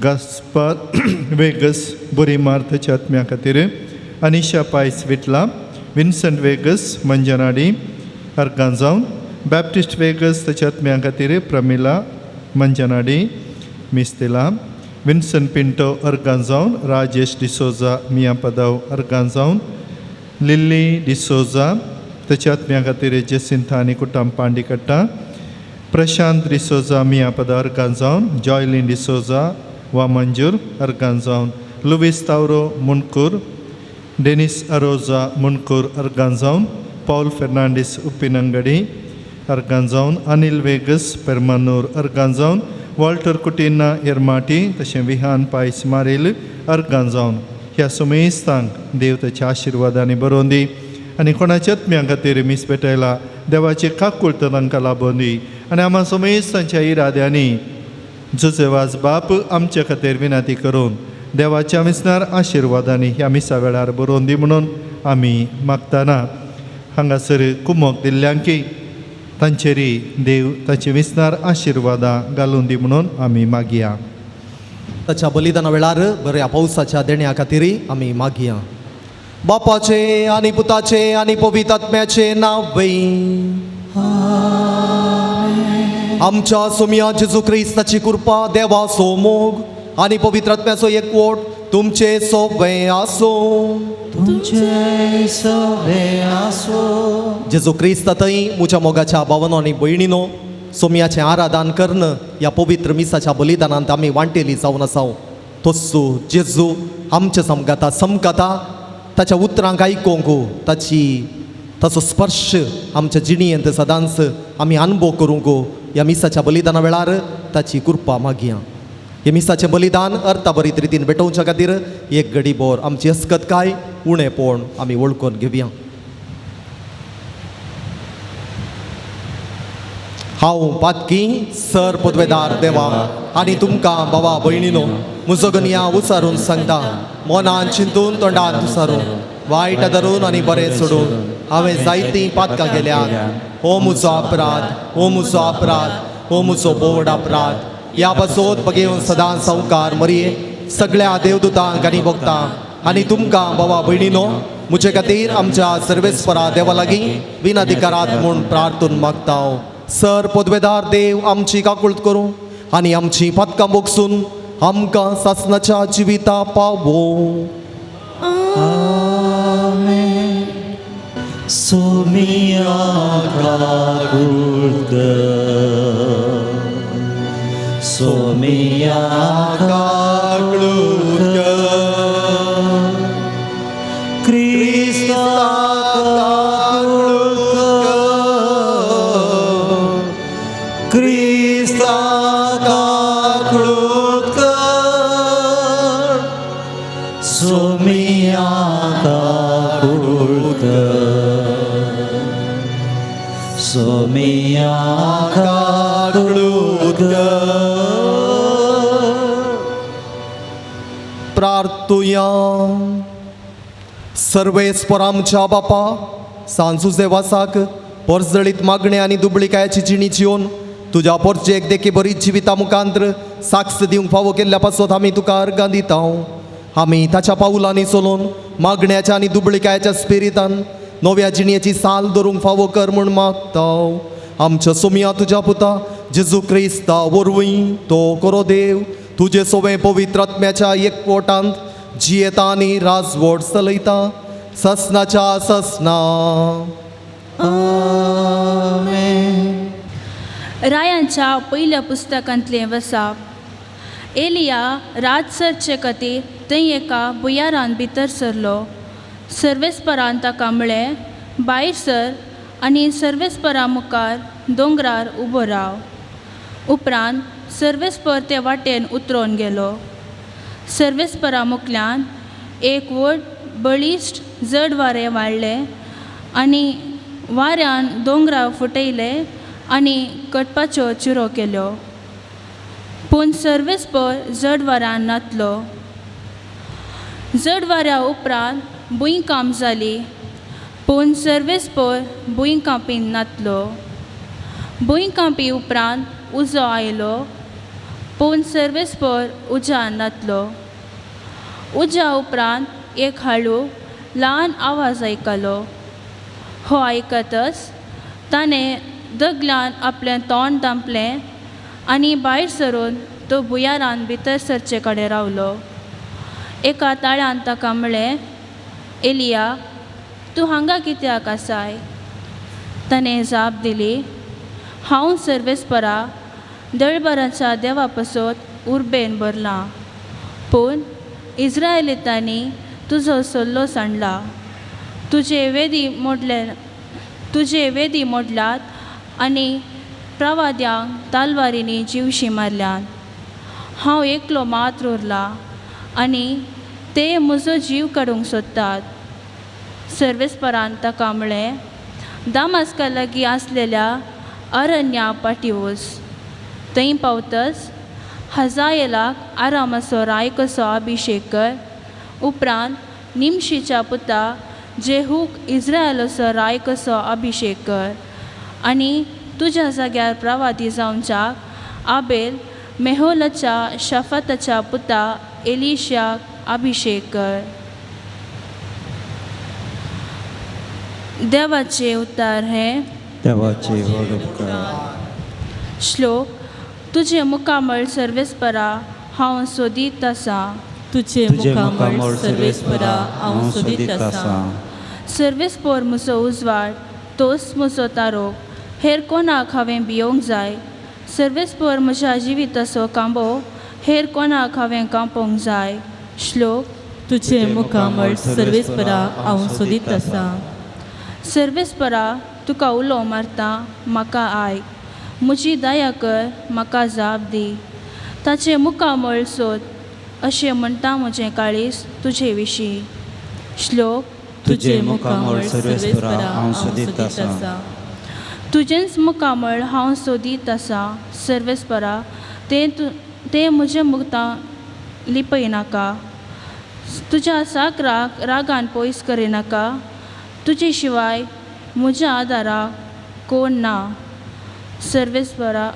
गास्पार वेगस बुरीमार ताच्या आत्म्या खातीर अनिशा पायस विटला विन्संट वेगस मंजनाडी अर्गां जावन बॅप्टिस्ट वेगस ताच्या आत्म्या खातीर प्रमिला मंजनाडी मिस्तेला विन्संट पिंटो अर्गां जावन राजेश डिसोजा मिया पदाव अर्गां जावन लिल्ली डिसोजा ताच्या आत्म्या खातीर जेसिंथा आनी कुटाम पांडिकट्टा प्रशांत डिसोजा मिया पदा अर्गां जावन जॉयलिन डिसोजा वा मंजूर अर्गां जावन लुईस तावरो मुनकूर डेनिस अरोजा मुनकूर अर्गां जावन पौल फेर्नांडीस उप्पिनंगडी अर्गां जावन अनिल वेगस पेरमानूर अर्गां जावन वॉल्टर कुटिना एरमाटी तशें विहान पायस मारेल अर्गां जावन ह्या सुमेस्तांक देव ताच्या आशिर्वादांनी बरोवन दी आनी कोणाच्या आत्म्या खातीर मीस पेटयला देवाची काकूळट तांकां लाबोवन दी आनी आम्हा सुमेस्तांच्या इराद्यांनी झुजे वाज बाप आमचे खातीर विनंती करून देवाच्या मिसनार आशिर्वादांनी ह्या मिसा वेळार बरोवन दी म्हणून आमी मागतना हांगासर कुमोक दिल्ल्यांकी तांचेरी देव ताची विस्तार आशिर्वादां घालून दी म्हणून आमी मागया ताच्या बलिदाना वेळार बऱ्या पावसाच्या देण्या खातीर आमी मागया बापाचे आनी पुताचे आनी पवित्र आत्म्याचे नांव आमच्या सोम्या जेजू क्रिस्ताची कृपा देवाचो मोग आनी पवित्र आत्म्याचो एकवट तुमचे सोबे आसो तुमचे सवे आसो जेजू क्रिस्त थंय मुच्या मोगाच्या भावनो आनी भयणीनो सोमयाचें आराधन करणं ह्या पवित्र मिसाच्या बलिदानांत आमी वांटेली जावन आसाव तस्सो जेजू आमचे समकाता ताच्या उतरांक आयकोंक ताचो स्पर्श आमच्या जिणयेंत सदांच आमी अनुभव करूंक ह्या मिसाच्या बलिदाना वेळार ताची कृपा मागया हे मिसाचें बलिदान अर्थाभरीत रितीन भेटोवच्या खातीर एक घडी भर आमची अस्कतकाय उणेपण आमी वळखून घेवया हांव पातकी सर पदवेदार देवा आनी तुमकां भावा भयणीनो म्हजो गनिया उसारून सांगता मनान चिंतून तोंडान तुसारून वायट धरून आनी बरें सोडून हांवें जायतीं पातकां केल्यात हो म्हजो अपराध हो म्हजो अपराध हो म्हजो बोड अपराध ह्या पासत बगेवन सदां संवकार मरये सगळ्या देवदूतांक आनी भक्तांक आनी तुमकां भावा भयणीनो म्हजे खातीर आमच्या सर्वेस्परा देवा लागीं विनाधिकारात म्हूण प्रार्थून मागता हांव. सर पदवेदार देव आमची काकुळट करूं आनी आमची पातकां बोगसून आमकां सासणाच्या जिविता पावो. आमेन. सोमिया काकुळट सोमिया काकुळट क्रिस्ता काकुळट क्रिस्ता काकुळट सोमिया काकुळट सोमिया काकुळट. प्रार्थुया. सर्वेस्पर आमच्या बापा सांजुजे वासाक परजळीत मागणे आनी दुबळीकायाची जिणी जिवन तुज्या पोरचेक देखी बरी जिविता मुखांत्र साक्ष दिवंक फावो केल्ल्या पासत आमी तुका अर्गां दिता. आमी ताच्या पावलांनी चलोवन मागण्याच्या आनी दुबळीकायाच्या स्पिरितान नव्या जिणेची साल धरूंक फावो कर म्हूण मागता. आमच्या सोमिया तुज्या पुता जेजू क्रिस्ता वरवीं तो करो देव तुजे सोवे पवित्र आत्म्याच्या एकवटांत जियेता आनी राजवट चलयता ससनाच्या ससना. आमेन. रायांच्या पयल्या पुस्तकांतलें वसाप. एलिया रात सरचे खातीर थंय एका बुयारान भितर सरलो. सर्वेस्परान ताका म्हळें भायर सर आनी सर्वेस्परा मुखार दोंगरार उबो राव. उपरांत सर्वेस्पर ते वाटेन उतरोन गेलो. सर्वेस्परा मुखल्यान एक व्हड बळिश्ट जड वारें वाडलें आनी वाऱ्यान दोंगरा फुटयले आनी कटपाच्यो चिरो केल्यो. पूण सर्वेस्पर जड वाऱ्यान नातलो. जड वाऱ्या उपरांत भुंयकांप जाली पूण सर्वेस्पर भुंयकांपीन नातलो. भुंयकांपी उपरांत उजो आयलो पूण सर्वेस्पर उज्यान नातलो. उज्या उपरांत एक हाळू ल्हान आवाज आयकलो. हो आयकतच ताणें दगल्यान आपलें तोंड धांपलें आनी भायर सरून तो भुयारान भितर सरचे कडेन रावलो. एका ताळ्यान ताका म्हळें एलिया तूं हांगा कित्याक आसाय. ताणें जाप दिली हांव सर्वेस्परा दळबराच्या देवा पासत उर्बेन भरलां पूण इस्रायेलीतांनी तुजो सल्लो सांडला. तुजे वेदी मोडल्यात आनी प्रवाद्यांक तालवारींनी जिवशी मारल्यात. हांव एकलो मात्र उरला आनी ते म्हजो जीव काडूंक सोदतात. सर्वेस्परान ताका म्हळें दामास्का लागीं आसलेल्या अरण्या पाटी वच. थंय पावतच हजायेलाक आरामाचो रायकसो अभिशेक कर. उपरांत निमशीच्या पुता जेहूक इस्रायलाचो रायकसो अभिशेक कर आनी तुज्या जाग्यार प्रवादी जावच्याक आबेल मेहोलाच्या शफाताच्या पुता एलिशाक अभिशेक कर. देवाचे उतार हे देवाचे व्हड उपकार. श्लोक. तुजे मुखामळ सर्वेस्परा हांव सोदीत आसा. तुझे तुझे मुखामळ मुखामळ सर्वेस्परा हांव सोदीत आसा. सर्वेस्पर म्हजो उजवाड तोच म्हजो तारो. हेर कोणाक हांवें भियोंक जाय. सर्वेस्पर म्हज्या जिविताचो कांबो. हेर कोणाक हांवें कांपोवंक जाय. श्लोक. तुझे मुखामळ सर्वेस्परा हांव सोदीत आसा. सर्वेस्परा तुका उलो मारता म्हाका आयक. म्हजी दया कर म्हाका जाप दी. ताचे मुखामळ सोद अशें म्हणटा म्हजें काळीज तुजे विशीं. श्लोक. तुझे मुखामळ सर्वेस्परा हांव सोदीत आसा. तुजेंच मुखामळ हांव सोदीत आसा. सर्वेस्परा ते म्हजे मुखां लिपय नाका. तुज्या साकराक रागान पयस करिनाका. तुजे शिवाय म्हज्या आदाराक कोण ना. सर्वेस्परा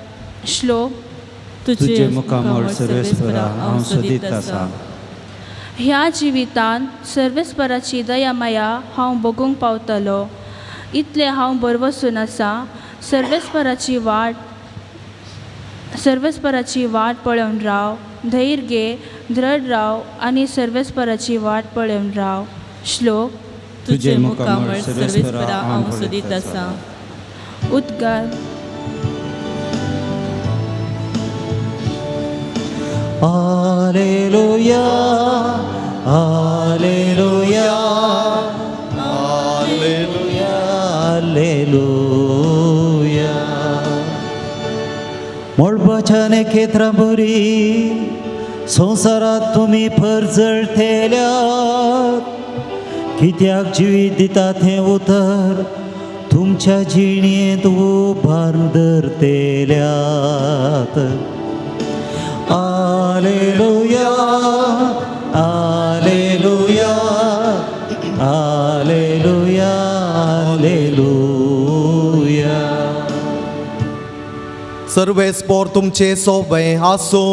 श्लोक. तुझे मुखामळ सर्वेस्परा हांव सोदीत आसा. ह्या जिवितांत सर्वेस्पराची दया माया हांव बगूंक पावतलो. इतले हांव बरवसून आसा. सर्वेस्पराची वाट पळोवन राव. धैर्य घे, दृढ राव आनी सर्वेस्पराची वाट पळोवन राव. श्लोक. तुझे मुखामळ सर्वेस्परा हांव सोदीत आसा. उद्गार. Hallelujah hallelujah hallelujah hallelujah. मोडपाच्याने खेत्रां बरी संवसारात तुमी परजळटेल्यात. कित्याक जिवीत दितात हें उतर तुमच्या जिणेंत उबारून धरतेल्यात. Alleluia, Alleluia, Alleluia, Alleluia. सर्वेस्पोर तुमचे सोबे आसो.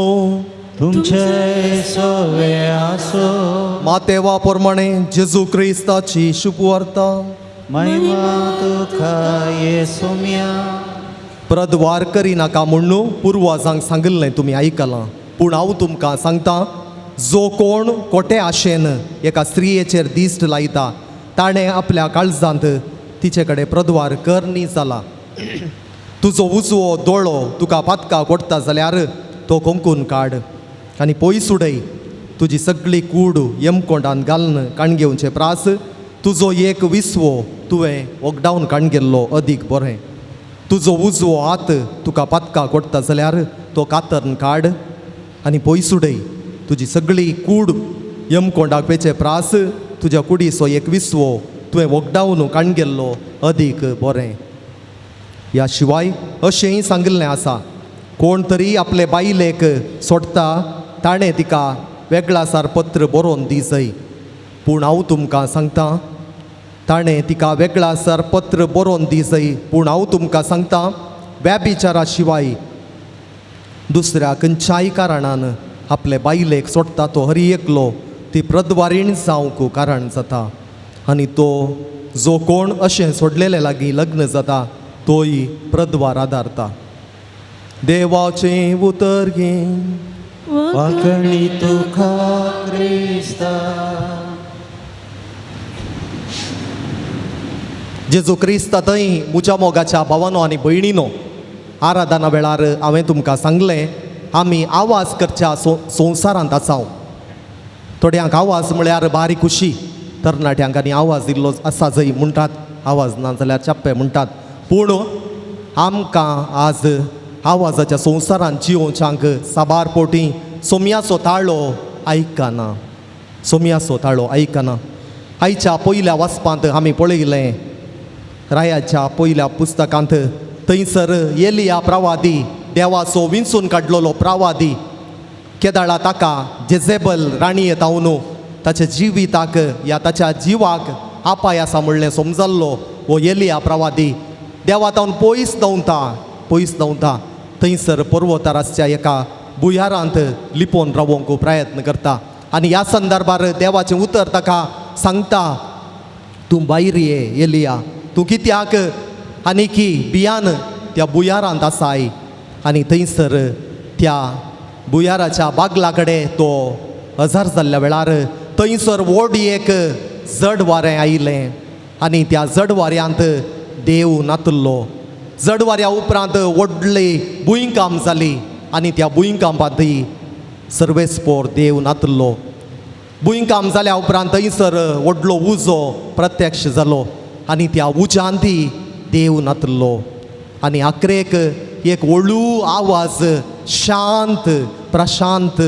तुमचे सोवे आसो. मातेवा प्रमाणे जेजू क्रिस्ताची शुभवार्ता. महिमा तुका येसुम्या. प्रद्वार करिनाका म्हणून पुर्वजांक सांगिल्लें तुमी आयकलां. पूण हांव तुमकां सांगता, जो कोण खोटे आशेन एका स्त्रियेचेर दिश्ट लायता ताणें आपल्या काळजांत तिचे कडेन प्रद्वार कर न्ही जाला. तुजो उजवो दोळो तुका पातका कोडटा जाल्यार तो कोंकून काड आनी पयस उडय. तुजी सगळी कूड येमकोंडान घालन काणगेवचे प्रास. तुजो एक विस्वो तुवें वखदावन काणगेल्लो अदीक बरें. तुजो उजवो हात तुका पातका कोडटा जाल्यार तो कातरन काड आनी पयस उडय. तुजी सगळी कूड येमकोंडाक वेचे प्रास. तुज्या कुडीचो एक विस्वो तुवें वखदावन काणगेल्लो अदीक बरें. ह्या शिवाय अशेंय सांगिल्लें आसा, कोण तरी आपले बायलेक सोडटा ताणें तिका वेगळासार पत्र बरोवन दी जाय. पूण हांव तुमकां सांगता, ताणें तिका वेगळासार पत्र बरोवन दी जाय. पूण हांव तुमकां सांगता, व्याभिचारा शिवाय दुसऱ्या खंयच्याय कारणान आपले बायलेक सोडता तो हरी एकलो ती प्रद्वारीण जावंक कारण जाता. आनी तो जो कोण अशें सोडलेले लागीं लग्न जाता तोय प्रद्वार आदारता. देवाचें उतर घे. वाकणी तुका क्रिस्ता. जेजू क्रिस्ता थंय म्हज्या मोगाच्या भावानो आनी भयणीनो, आराधना वेळार हांवें तुमकां सांगलें आमी आवाज करच्या संवसारांत आसांव. थोड्यांक आवाज म्हळ्यार बारीक खुशी. तरणाट्यांक आनी आवाज इल्लो आसा जंय म्हणटात, आवाज ना जाल्यार चाप्पे म्हणटात. पूण आमकां आज आवाजाच्या संवसारांत जिवोवच्यांक साबार पोटी सोमयाचो ताळो आयकना. सोमयाचो ताळो आयकना. आयच्या पयल्या वाचपांत आमी पळयलें, रायाच्या पयल्या पुस्तकांत थंयसर एलिया प्रवादी, देवाचो विंचून काडलेलो प्रवादी, केदाळा ताका जेजेबल राणी येतावन ताच्या जिविताक या ताच्या जिवाक आपाय आसा म्हणलें समजल्लो हो एलिया प्रवादी देवा तावन पयस धांवता. थंयसर पर्वताराच्या एका बुयारांत लिपोवन रावोंक प्रयत्न करता. आनी ह्या संदर्भार देवाचें उतर ताका सांगता, तूं भायर ये एलिया, तूं कित्याक आनीकी बियान त्या बुयारांत आसाय. आनी थंयसर त्या बुयाराच्या बागला कडेन तो हजर जाल्ल्या वेळार थंयसर व्हड एक जड वारें आयलें आनी त्या जड वाऱ्यांत देव नातल्लो. जड वाऱ्या उपरांत व्हडली भुंयकांप जाली आनी त्या भुंयकांपांतय सर्वेस्पोर देव नातल्लो. भुंयकांप जाल्या उपरांत थंयसर व्हडलो उजो प्रत्यक्ष जालो आनी त्या उजांती देव नातल्लो. आनी आखरेक एक व्हडू आवाज, शांत प्रशांत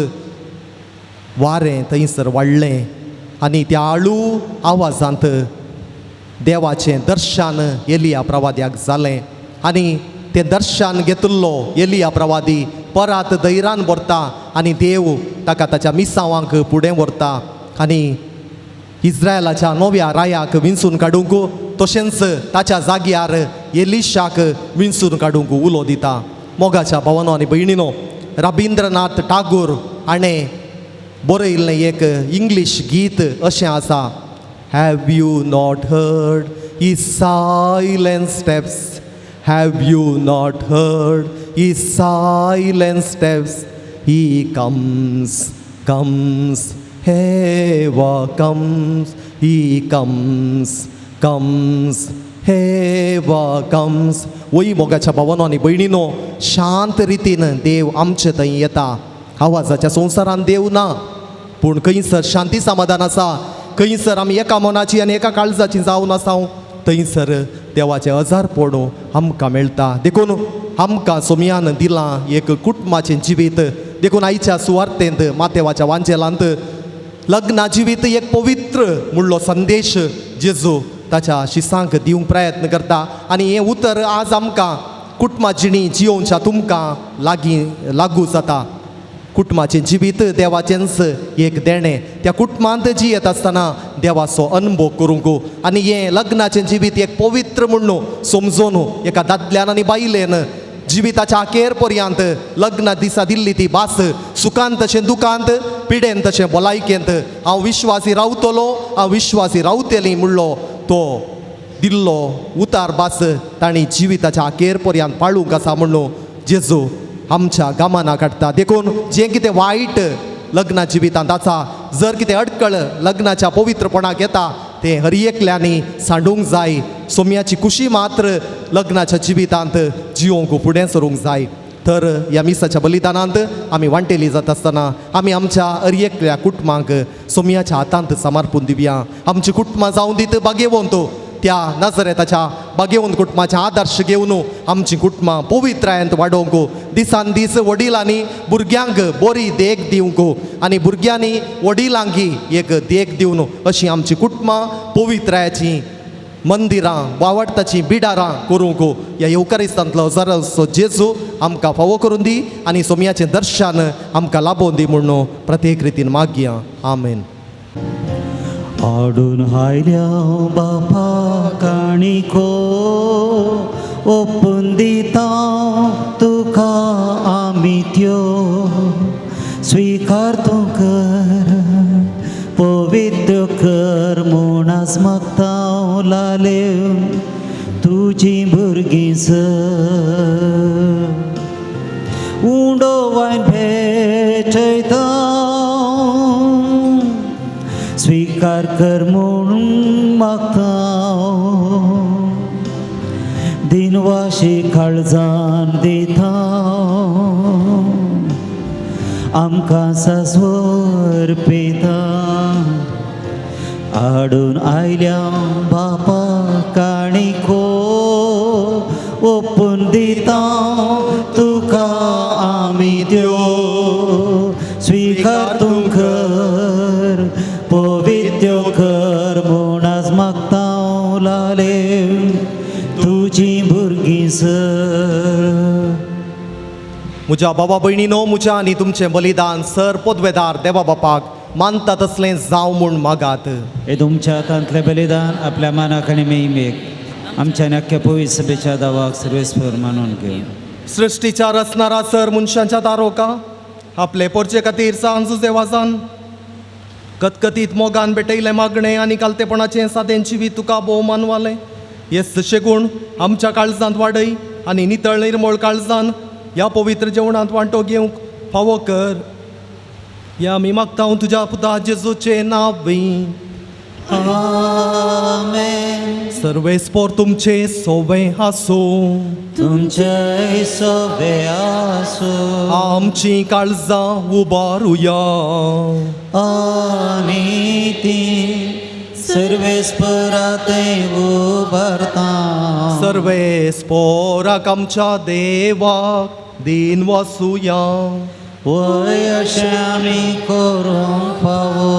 वारें थंयसर वाडलें आनी त्या हळू आवाजांत देवाचें दर्शन एलिया प्रवाद्याक जालें. आनी तें दर्शन घेतिल्लो एलिया प्रवादी परत धैर्यान व्हरता आनी देव ताका ताच्या मिसांवांक फुडें व्हरता आनी इस्रायलाच्या नव्या रायाक विंचून काडूंक तशेंच ताच्या जाग्यार एलिशाक विंचून काडूंक उलो दिता. मोगाच्या भावांनो आनी भयणीनो, रबिंद्रनाथ टागोर हाणें बरयल्लें एक इंग्लीश गीत अशें आसा. Have you not heard he silent steps, have you not heard he silent steps, he comes comes हेवा कम्स, ही कम्स कम्स हेवा कम्स. वही मोगाच्या भावांनो आनी भयणीनो, शांत रितीन देव आमचे थंय येता. आवाजाच्या संवसारान देव ना, पूण खंयसर शांती समाधान आसा. खंयसर आमी एका मनाची आनी एका काळजाची जावन आसां, थंयसर देवाचें अजारपण आमकां मेळटा. देखून आमकां सोमयान दिलां एक कुटुंबाचें जिवीत. देखून आयच्या सुवार्तेंत मातेवाच्या वांजेलांत लग्ना जिवीत एक पवित्र म्हणलो संदेश जेजू ताच्या शिसांक दिवंक प्रयत्न करता. आनी हें उतर आज आमकां कुटुंबा जिणी जियोवच्या तुमकां लागू जाता. कुटुंबाचें जिवीत देवाचेंच एक देणें. त्या कुटुंबांत जियेत आसतना देवाचो अनुभव करूंक आनी हें लग्नाचें जिवीत एक पवित्र म्हणून समजून एका दादल्यान आनी बायलेन जिविताच्या अखेर पर्यंत लग्ना दिसा दिल्ली ती भास सुखांत तशें दुखांत, पिडेन तशें भलायकेंत हांव विश्वासी रावतलो, हांव विश्वासी रावतली म्हणलो तो दिल्लो उतार भास तांणी जिविताच्या अखेर पर्यंत पाळूंक आसा म्हणून जेजू आमच्या गामाना काडटा. देखून जें कितें वायट लग्ना जिवितांत आसा, जर कितें अडकळ लग्नाच्या पवित्रपणाक येता तें हर एकल्यांनी सांडूंक जाय. सोम्याची खुशी मात्र लग्नाच्या जिवितांत जिवोवंक फुडें सरूंक जाय. तर ह्या मिसाच्या बलिदानांत आमी वांटेली जाता आसतना आमी आमच्या हर एकल्या कुटुंबांक सोम्याच्या हातांत समर्पून दिवया. आमची कुटुंबां जावं दीत बागेवंत त्या नाजरेताच्या बागेवंत कुटुंबाचे आदर्श घेवन आमची कुटुंबां पवित्रायेंत वाडोवंक, दिसान दीस वडिलांनी भुरग्यांक बरी देख दिवंक आनी भुरग्यांनी वडिलांकी एक देख दिवन अशी आमची कुटुंबां पवित्रायाची मंदिरां वावडताची बिडारां करूंक ह्या येवकारिस्तांतलो जरासो जेजू आमकां फावो करून दी आनी सोम्याचें दर्शन आमकां लाबोवन दी म्हणून प्रत्येक रितीन मागया. आमेन. आडून हायल्या बापा काणिको ओपून दिता तुका आमी त्यो, स्विकार तूं कर पवित्र कर म्हूण आज मागता लाले तुजी भुरगीं उंडो वायन भेटयता, स्वीकार कर म्हणून मागता दिनवाशी काळजान दिता आमकां सासवर पेता. आडून आयल्या बापा काणिको ओपून दिता तुका आमी त्यो, स्वीकार तूं कर पवित्र कर म्हूण आज मागता लाले तुजी भुरगीं म्हज्या बाबा भयणीनो, म्हज्या आनी तुमचें बलिदान सर पोदवेदार देवा बापाक मानता तसलें जावं म्हूण मागात. हे तुमच्या हातांतलें बलिदान आपल्या मानाक आनी मेहमेक आमच्या अख्ख्या पवित्र सभेच्या दावाक सर्वेस्पर मानून घेवन सृश्टीच्या रचणारा सर मनशांच्या दारोका आपले पोरचे खातीर सांजुजे वाजान कतकतीत मोगान भेटयलें मागणें आनी कालतेपणाचें सादें जिवीत तुका भोवमान वालें. हेच तशें गूण आमच्या काळजांत वाडय आनी नितळ निर्मळ काळजान ह्या पवित्र जेवणांत वांटो घेवंक फावो कर. ह्या आमी मागता तुज्या पुता जेजूचे नांवी. आमेन. सर्वेस्पोर तुमचे सोबे आसूं, तुमचे सोबे आसूं आमची काळजां उबारुया आनी ती सर्वेस्परात उबारता. सर्वेस्पोराक आमच्या देवाक दिन वासुया. वय अशें आमी करूंक फावो.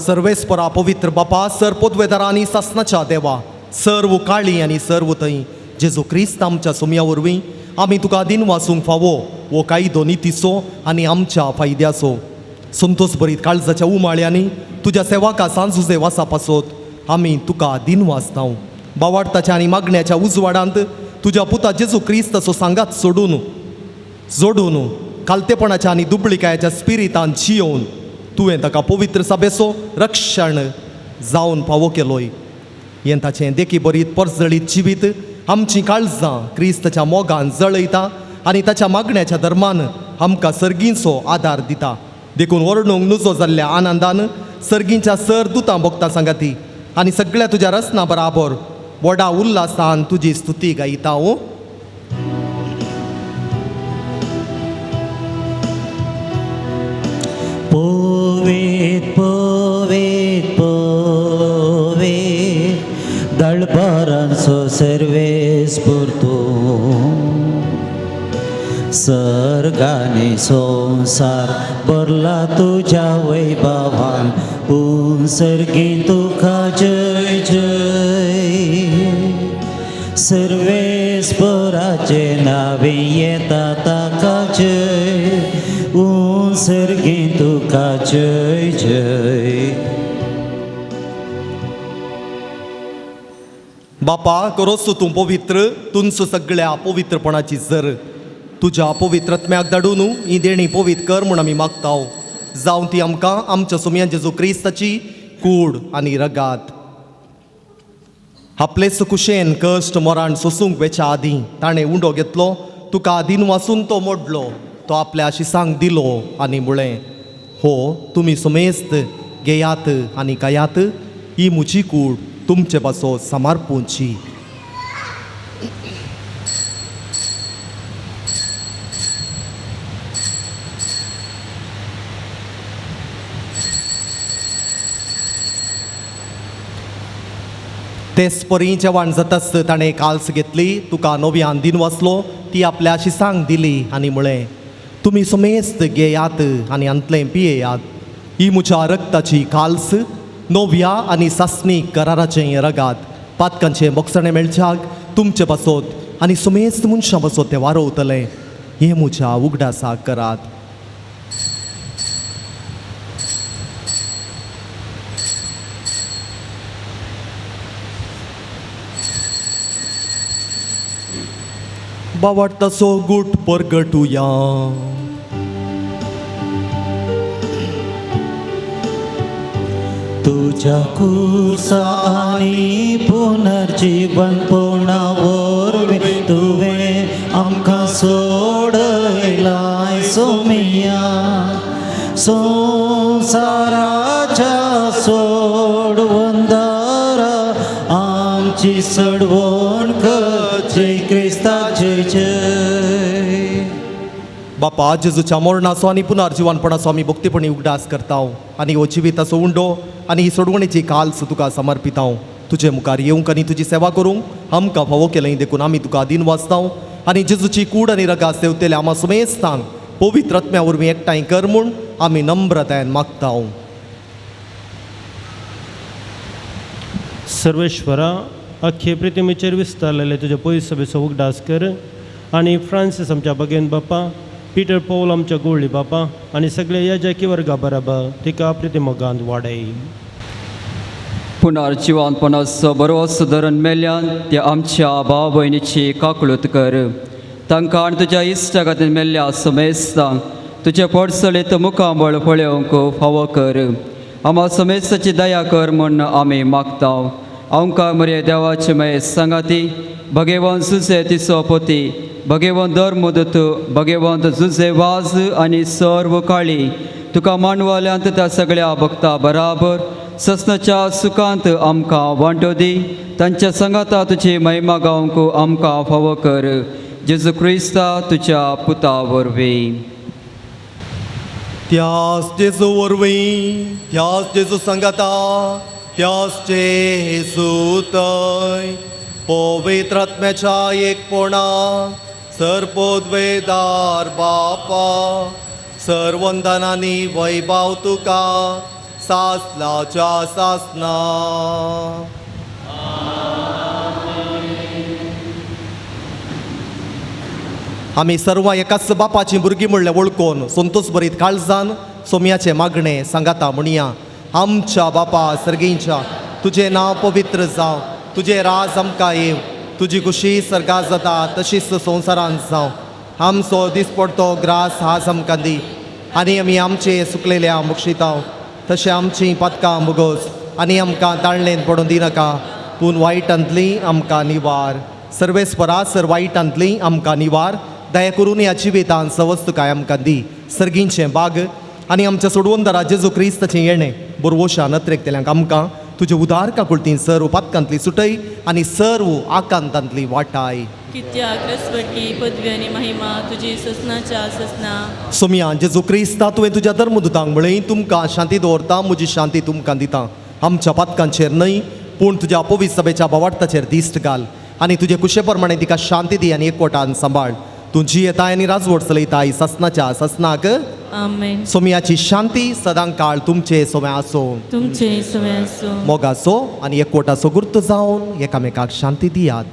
सर्वेस्परा पवित्र बापा, सर पोदवेदारा आनी सासणाच्या देवा, सर्व काळी आनी सर्व थंय जेजू क्रिस्त आमच्या सोम्या वरवीं आमी तुका दिन वासूंक फावो वो कायदो नितीचो आनी आमच्या फायद्याचो. संतोष भरीत काळजाच्या उमाळ्यांनी तुझ्या सेवाका सांजुजे वासा पासोत आमी तुका दिन वाचताव. बावार्थाच्या आनी मागण्याच्या उजवाडांत तुझ्या पुता जेजू क्रिस्ताचो सांगात जोडून कालतेपणाच्या आनी दुबळिकायाच्या स्पिरितान जियोवन तुवें ताका पवित्र सभेचो रक्षण जावन फावो केलोय. हें ताचें देखी बरीत परजळीत जिवीत आमचीं काळजां क्रिस्ताच्या मोगान जळयता आनी ताच्या मागण्याच्या धर्मान आमकां सर्गींचो आदार दिता. देखून वर्णूंक नजो जाल्ल्या आनंदान सर्गींच्या सर दुतां भोगता सांगाती आनी सगळ्या तुज्या रसना बराबर व्हडा उल्हासान तुजी स्तुती गायता. पोवेत पोवेत पोवेत दळपारांचो सर्वेस पुरतो सर्गाने संसार भरला तुझ्या वैभवान सर्गी तुका जय जय सर्वेस्पराचे नावे येता ताका जय सर्गी तुका जय जय. बापा करोस तूं पवित्र तुमचो सगळ्या पवित्रपणाची जर तुज्या पवित्रत्म्याक धाडून ही देणी पवित्र कर म्हूण आमी मागताव. जावं ती आमकां आमच्या सुमयान जेजू क्रिस्ताची कूड आनी रगात आपलेच कुशेन कश्ट मोराण सोसूंक वेच्या आदीं ताणें उंडो घेतलो तुका आदीन वाचून तो मोडलो तो आपल्या आशिसांक दिलो आनी म्हळें हो तुमी सुमेस्त घेयात आनी कायात ही म्हजी कूड तुमचे पासो समार्पूची. तेच परी जेवण जाताच ताणें काल्स घेतली तुका नव्यान दिन वाचलो ती आपल्या आशिसांक दिली आनी म्हळें तुमी सुमेस्त घेयात आनी अंतलें पियेयात ही म्हज्या रक्ताची काल्स नव्या आनी सासणीक कराराचें रगात पातकांचें बोगसणें मेळच्याक तुमचे पासोत आनी सुमेस्त मनशां पासोत तें वारोवतलें हें म्हज्या उगडासाक करात. बावार्थाचो गूट परगटुया. तुझ्या कुसा आनी पुनर्जीवन पुणा वरवीं तुवें आमकां सोडयलाय सोमिया संसाराच्या सोडवंदारा आमची सडवण कर जय क्रिस्ता जय जय. बापा जेजूच्या मरणाचो आनी पुनर्जीवनपणाचो आमी भक्तीपणी उगडास करताव आनी हो जिविताचो उंडो आनी ही सोडवणेची काल्स तुका समर्पिताव. तुजे मुखार येवंक आनी तुजी सेवा करूंक आमकां फावो केलें देखून आमी तुका दिन वाचताव आनी जेजूची कूड आनी रगास सेवतेल्या आमा सुमेस्तांक पवित्र आत्म्या वरवीं एकठांय कर म्हूण आमी नम्रतायेन मागताव. सर्वेश्वरा अख्खे प्रितीमेचेर विस्तारलेले तुजे पयस सभेचो उगडास कर आनी फ्रांसीस आमच्या भगेन बापा पिटर पौल आमच्या गोळी बापा आनी सगळे याजकी वर्गा बराबर तिका प्रिती मोगांत वाडय. पुनर्जीवनपणाचो बरो सुदारण मेल्यान त्या आमच्या भाव भयणीची काकळूत कर तांकां आनी तुज्या इश्टा खातीर मेल्ल्या समेस्तांक तुजे पडसळीत मुखामळ पळोवंक फावो कर. आमा समेस्ताची दया कर म्हूण आमी मागताव. आमकां मरे देवाचे मये सांगाती भगेवन सुसे तिसो पोती भगेवन दर मुदत भगेवंत जुजे वाज आनी सर्व काळी तुका मांडवाल्यांत त्या सगळ्या भक्ता बराबर ससनाच्या सुखांत आमकां वांटो दी. तांच्या संगाता तुजी महिमा गावंक आमकां फावो कर जेजू क्रिस्ता तुज्या पुता वरवीं. त्याच जेजू वरवीं त्याच जेजू संगाता त्याच जेजू थंय पवित्र आत्म्याच्या एकपणा सर्पोद्वेदार बापा सर्वंदनांनी वैभव तुका सासलाच्या सासना. आमी सर्व एकाच बापाची भुरगीं म्हणलें वळखून संतोष भरीत काळजान सोम्याचे मागणे सांगाता म्हणया आमच्या बापा सर्गींच्या तुझे नाव पवित्र जावं तुझे राज आमकां येव तुजी खुशी सर्गा जाता तशीच संवसारांत जावं आमचो दिसपडतो ग्रास हाज आमकां दी आनी आमी आमचे सुकलेल्या मुक्षितांव तशें आमचीं पदकां मुगोस आनी आमकां ताळणेन पडून दिनाका पूण वायटांतली आमकां निवार सर्वेस्परा सर वायटांतली आमकां निवार दया करून ह्या जिवितांत सवस्तुकाय आमकां दी सर्गींचें बाग आनी आमच्या सोडवंदरा जेजू क्रिस्ताचें येणें बोरवोशा नत्रेकतेल्यांक आमकां तुजे उदार काकुळतीन सर्व पदकांतली सुटय आनी सर्व आकांतांतली वाटाय कित्याक रसवटी पदवी आनी महिमा तुजी ससनाच्या ससना सोम्या जेजू क्रिस्ता तुवें तुज्या धर्मदुतांक म्हळें तुमकां शांती दवरता म्हजी शांती तुमकां दिता आमच्या पदकांचेर न्हय पूण तुज्या पवित्र सभेच्या बोवार्थाचेर दिश्ट घाल आनी तुजे कुशे प्रमाणे तिका शांती दी आनी एकवटान सांबाळ तूं जियेताय आनी राजवट चलयताय ससनाच्या ससनाक आमेन सोम्याची शांती सदां काळ तुमचे सोम्या आसो तुमचे सवय असो मोगाचो आनी एकवटाचो गुर्त जावन एकामेकाक शांती दियात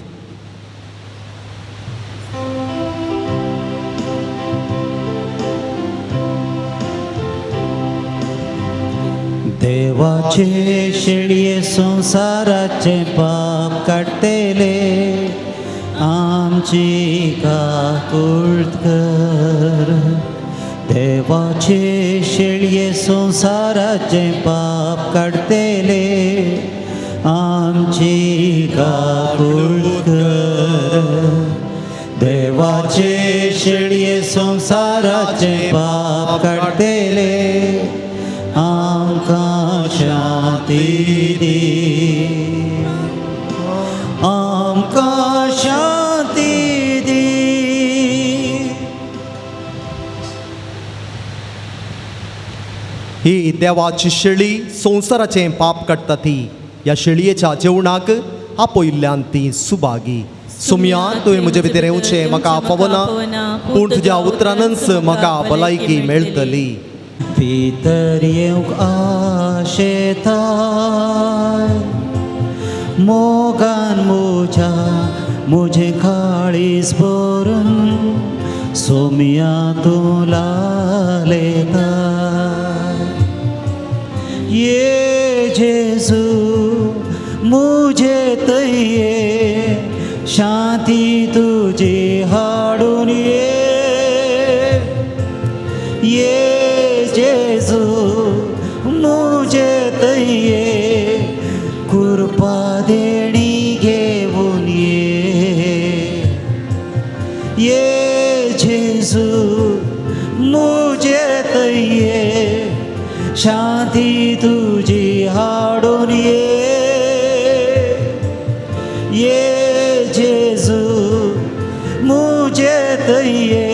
देवाचे शेळये संसाराचे पाप काडटेले आमची काकुळत कर देवाचे शेळये संसाराचे पाप काडटेले आमची काकुळत कर देवाचे शेळये संसाराचे पाप काडटेले आमकां शांती दी आमकां शांती दी ही देवाची शेळी संवसाराचें पाप काडटा ती ह्या शेळयेच्या जेवणाक आपयल्ल्यान ती सुभागी सोम्या तुवें म्हजे भितर येवचें म्हाका पवना पूण तुज्या उतरानच म्हाका भलायकी मेळटली भितर येवंक आशेताय मोगान म्हजें काळीज भरून सोम्या तूं लालयताय ये जेजू मुझे तये शांती तुजी हाडून ये जेजू मुझे तये कृपा देणी घेऊन ये जेजू मुझे तये शांती तुजी हाडून ये जेजू मुझे तये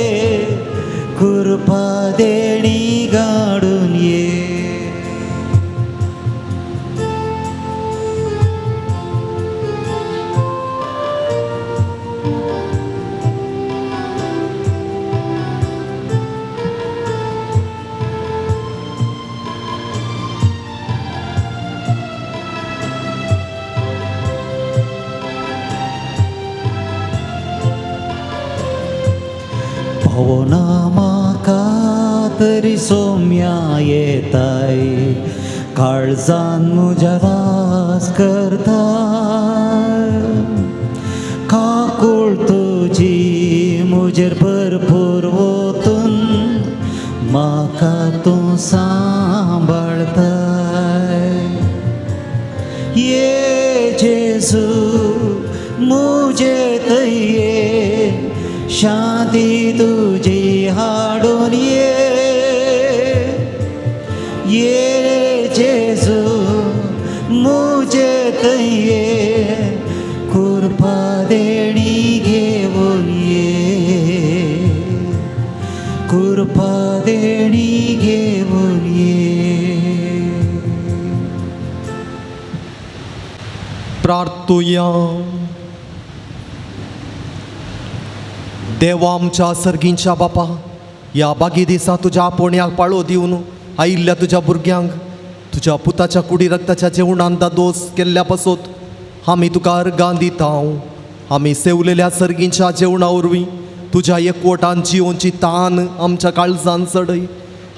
कृपा देणी गाडून पवना म्हाका तरी सोम्या येताय काळजान म्हज्या वास करता काकूळ तुजी म्हजेर भरपूर वतून म्हाका तूं सांबाळताय ये जेजू मुझे तये शांती तुजी हाडून ये जेजू मुझे तये कृपा देणी घेऊन कृपा देणी घेऊन प्रार्थुया देवा आमच्या सर्गींच्या बापा ह्या बागी दिसा तुज्या आपोण्याक पाळो दिवन आयिल्ल्या तुज्या भुरग्यांक तुज्या पुताच्या कुडी रक्ताच्या जेवणांत दोस केल्ल्या पासत आमी तुका अर्गां दिता आमी सेवलेल्या सर्गींच्या जेवणा वरवीं तुज्या एकवटान जिवोवची तान आमच्या काळजान चडय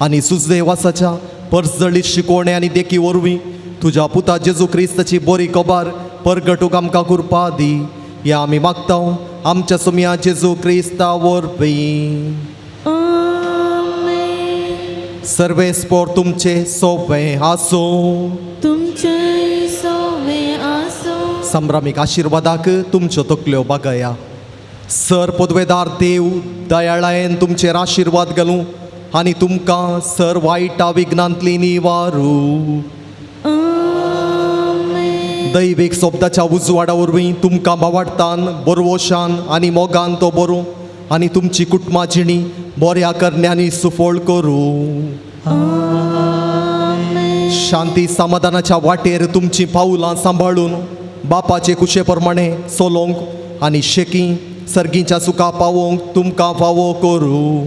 आनी सुजदेवासाच्या परजळीत शिकोवणे आनी देखी वरवीं तुज्या पुता जेजू क्रिस्ताची बरी खबर परगटूक आमकां करपा दी. हे आमी मागता आमच्या सुमया जेजू क्रिस्ता वरवीं. सर्वेस्पोर तुमचे सोबे आसो. तुमचे सोवे आसो. संभ्रामीक आशिर्वादाक तुमच्यो तकल्यो बागया. सर पदवेदार देव दयाळायेन तुमचेर आशिर्वाद घालूं आनी तुमकां सर वायटा विघ्नांतली निवारू. दैवीक सोबताच्या उजवाडा वरवीं तुमकां बावाडटान बरवोशान आनी मोगान तो बरो आनी तुमची कुटुंबां जिणी बऱ्या करण्यांनी सुफोळ करूं. शांती समाधानाच्या वाटेर तुमची पावलां सांबाळून बापाचे कुशे प्रमाणे चलोवंक आनी शेकी सर्गीच्या सुखा पावोवंक तुमकां फावो करूं.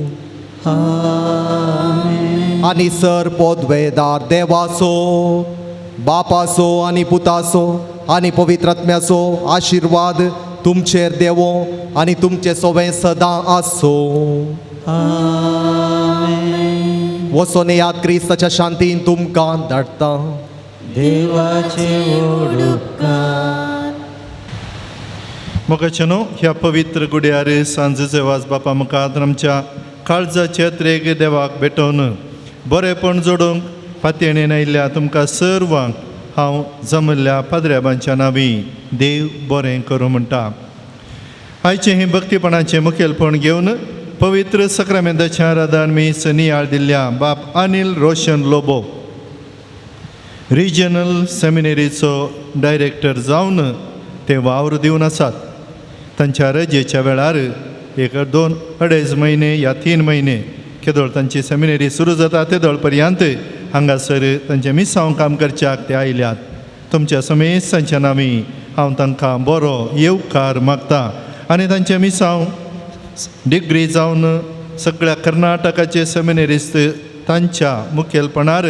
आनी सर पदवेदार देवाचो बापाचो आनी पुताचो आनी पवित्रात्म्याचो आशिर्वाद तुमचेर देवो आनी तुमचे सोबे सदां आसो. वचोन याद क्रिस्ताच्या शांतीन तुमकां धाडटा. देवाचे व्हड उपकार. मोगाचेनो ह्या पवित्र गुड्यार सांजेचे वाज बापा मुखार आमच्या काळजाचे यात्रेक देवाक भेटोवन बरेपण जोडूंक फातेणेन आयिल्ल्या तुमकां सर्वांक हांव जमल्ल्या पाद्र्याबांच्या नांवी देव बरें करूं म्हणटा. आयचे हे भक्तीपणाचें मुखेलपण घेवन पवित्र सक्रामेंताचें आराधन मीस नियाळ दिल्ल्या बाप अनिल रोशन लोबो रिजनल सेमिनरीचो डायरेक्टर जावन ते वावर दिवन आसात. तांच्या रजेच्या वेळार 2-2.5 म्हयने या 3 म्हयने केदोळ तांची सेमिनरी सुरू जाता तेदोळ पर्यंत हांगासर तांचे मिसांव काम करच्याक ते आयल्यात. तुमच्या समेस्तांच्या नांवी हांव तांकां बरो येवकार मागता आनी तांचे मिसांव डिग्री जावन सगळ्या कर्नाटकाचे सेमिनरिस्ट तांच्या मुखेलपणार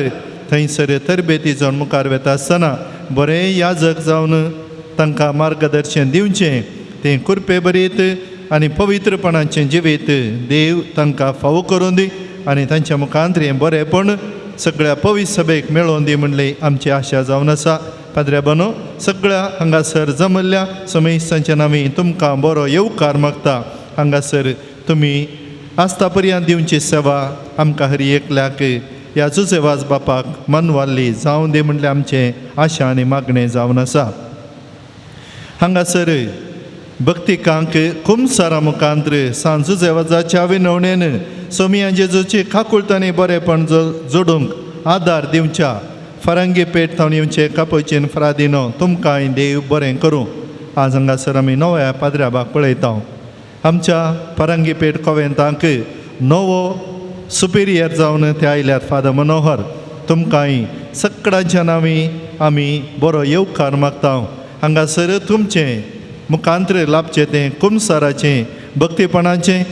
थंयसर तरबेती जावन मुखार वेता आसतना बरें याजक जावन तांकां मार्गदर्शन दिवचें तें कुरपे बरीत आनी पवित्रपणाचें जिवीत देव तांकां फावो करून दी आनी तांच्या मुखांत हें बरेंपण सगळ्या पवित्र सभेक मेळोवन दी म्हणली आमची आशा जावन आसा. पाद्र्या बनो सगळ्या हांगासर जमल्ल्या समेस्तांच्या नांवी तुमकां बरो येवकार मागता. हांगासर तुमी आस्ता पर्यंत दिवची सेवा आमकां हरी एकल्याक ह्या जुजे वाज बापाक मनवाल्ली जावं दी म्हणलें आमचें आशा आनी मागणें जावन आसा. हांगासर भक्तिकांक कुमसारा मुखांत्र सांजुजे वाजाच्या विनवणेन सोमिया जेजूची काकुळटांनी बरेपण जोडूंक आदार दिवच्या फरांगी पेट थावन येवचे कापोचीन फ्रादिनो तुमकांय देव बरें करूं. आज हांगासर आमी नव्या पाद्र्याबाक पळयता. आमच्या फरांगी पेट कॉवेंतांक नवो सुपिरियर जावन ते आयल्यात फादर मनोहर. तुमकांय सगळ्यांच्या नांवी आमी बरो येवकार मागता. हांगासर तुमचें मुखांत्र लाभचें तें कुमसाराचें भक्तीपणाचें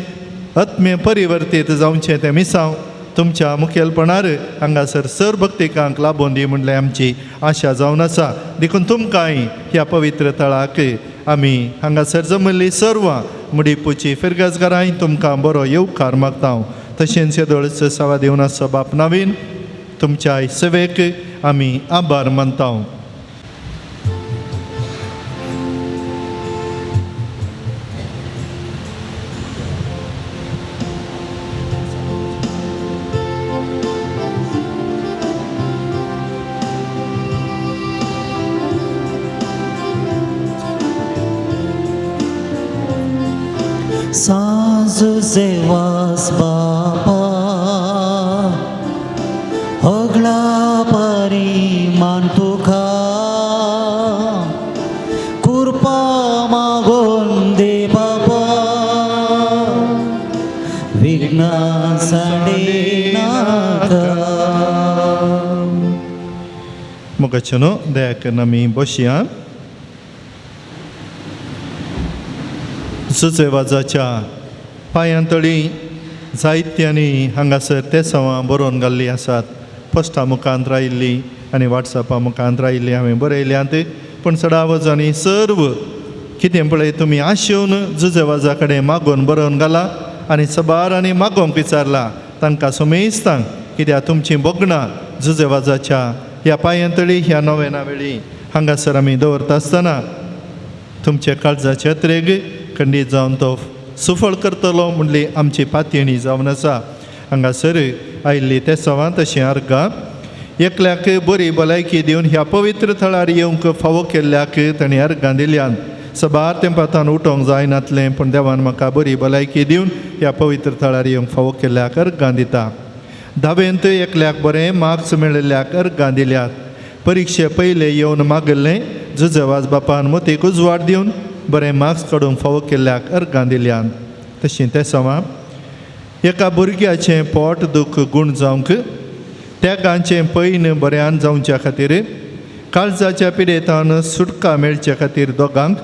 आत्मीय परिवर्तीत जावचें तें मिसांव तुमच्या मुखेलपणार हांगासर सर भक्तिकांक लाभून दी म्हणलें आमची आशा जावन आसा. देखून तुमकांय ह्या पवित्र तळाक आमी हांगासर जमल्लीं सर्वां मुडीपूची फिरगजगारांय तुमकां बरो येवकार मागता. तशेंच येदोळच सेवा दिवन आसा बाप नवीन तुमच्या सेवेक आमी आभार मानता. सांजुजे वास बापा हगला परी मान तुका कृपा मागोन दे बापा विघ्न साडे नाका. मोगाचेनो दयाक आमी बसया. सुचे वाजाच्या पांयांतळी जायत्यांनी हांगासर ते सवां बरोवन घाल्लीं आसात. पोस्टा मुखांत आयिल्लीं आनी वॉट्सॅपा मुखांत आयिल्लीं हांवें बरयल्यांत. पूण चडावजांनी सर्व कितें पळय तुमी आशेवन जुजे वाजा कडेन मागोवन बरोवन घाला आनी सबार आनी मागोवंक विचारला तांकां समेस्तांक कित्याक तुमची बोगणां जुजेवाजाच्या ह्या पांयंतळी ह्या नोवेना वेळी हांगासर आमी दवरता आसतना तुमचे काळजाचे यात्रेक खंडीत जावन तो सुफळ करतलो म्हणली आमची पातयणी जावन आसा. हांगासर आयिल्ली ते सवां तशें अर्गां एकल्याक बरी भलायकी दिवन ह्या पवित्र थळार येवंक फावो केल्ल्याक ताणें अर्गां दिल्यान सबार तेंपातान उठोवंक जायनातलें, पूण देवान म्हाका बरी भलायकी दिवन ह्या पवित्र थळार येवंक फावो केल्ल्याक अर्गां दिता. धावेंत एकल्याक बरें मार्क्स मेळिल्ल्याक अर्गां दिल्यात. परिक्षे पयले येवन मागल्लें जुजेवाज बापान मोतीक उजवाड दिवन बरें मार्क्स काडूंक फावो केल्ल्याक अर्गां दिल्यान. तशें ते सवां एका भुरग्याचें पोट दूख गूण जावंक त्या गांचें पैन बऱ्यान जावच्या खातीर काळजाच्या पिडेतान सुटका मेळचे खातीर दोगांक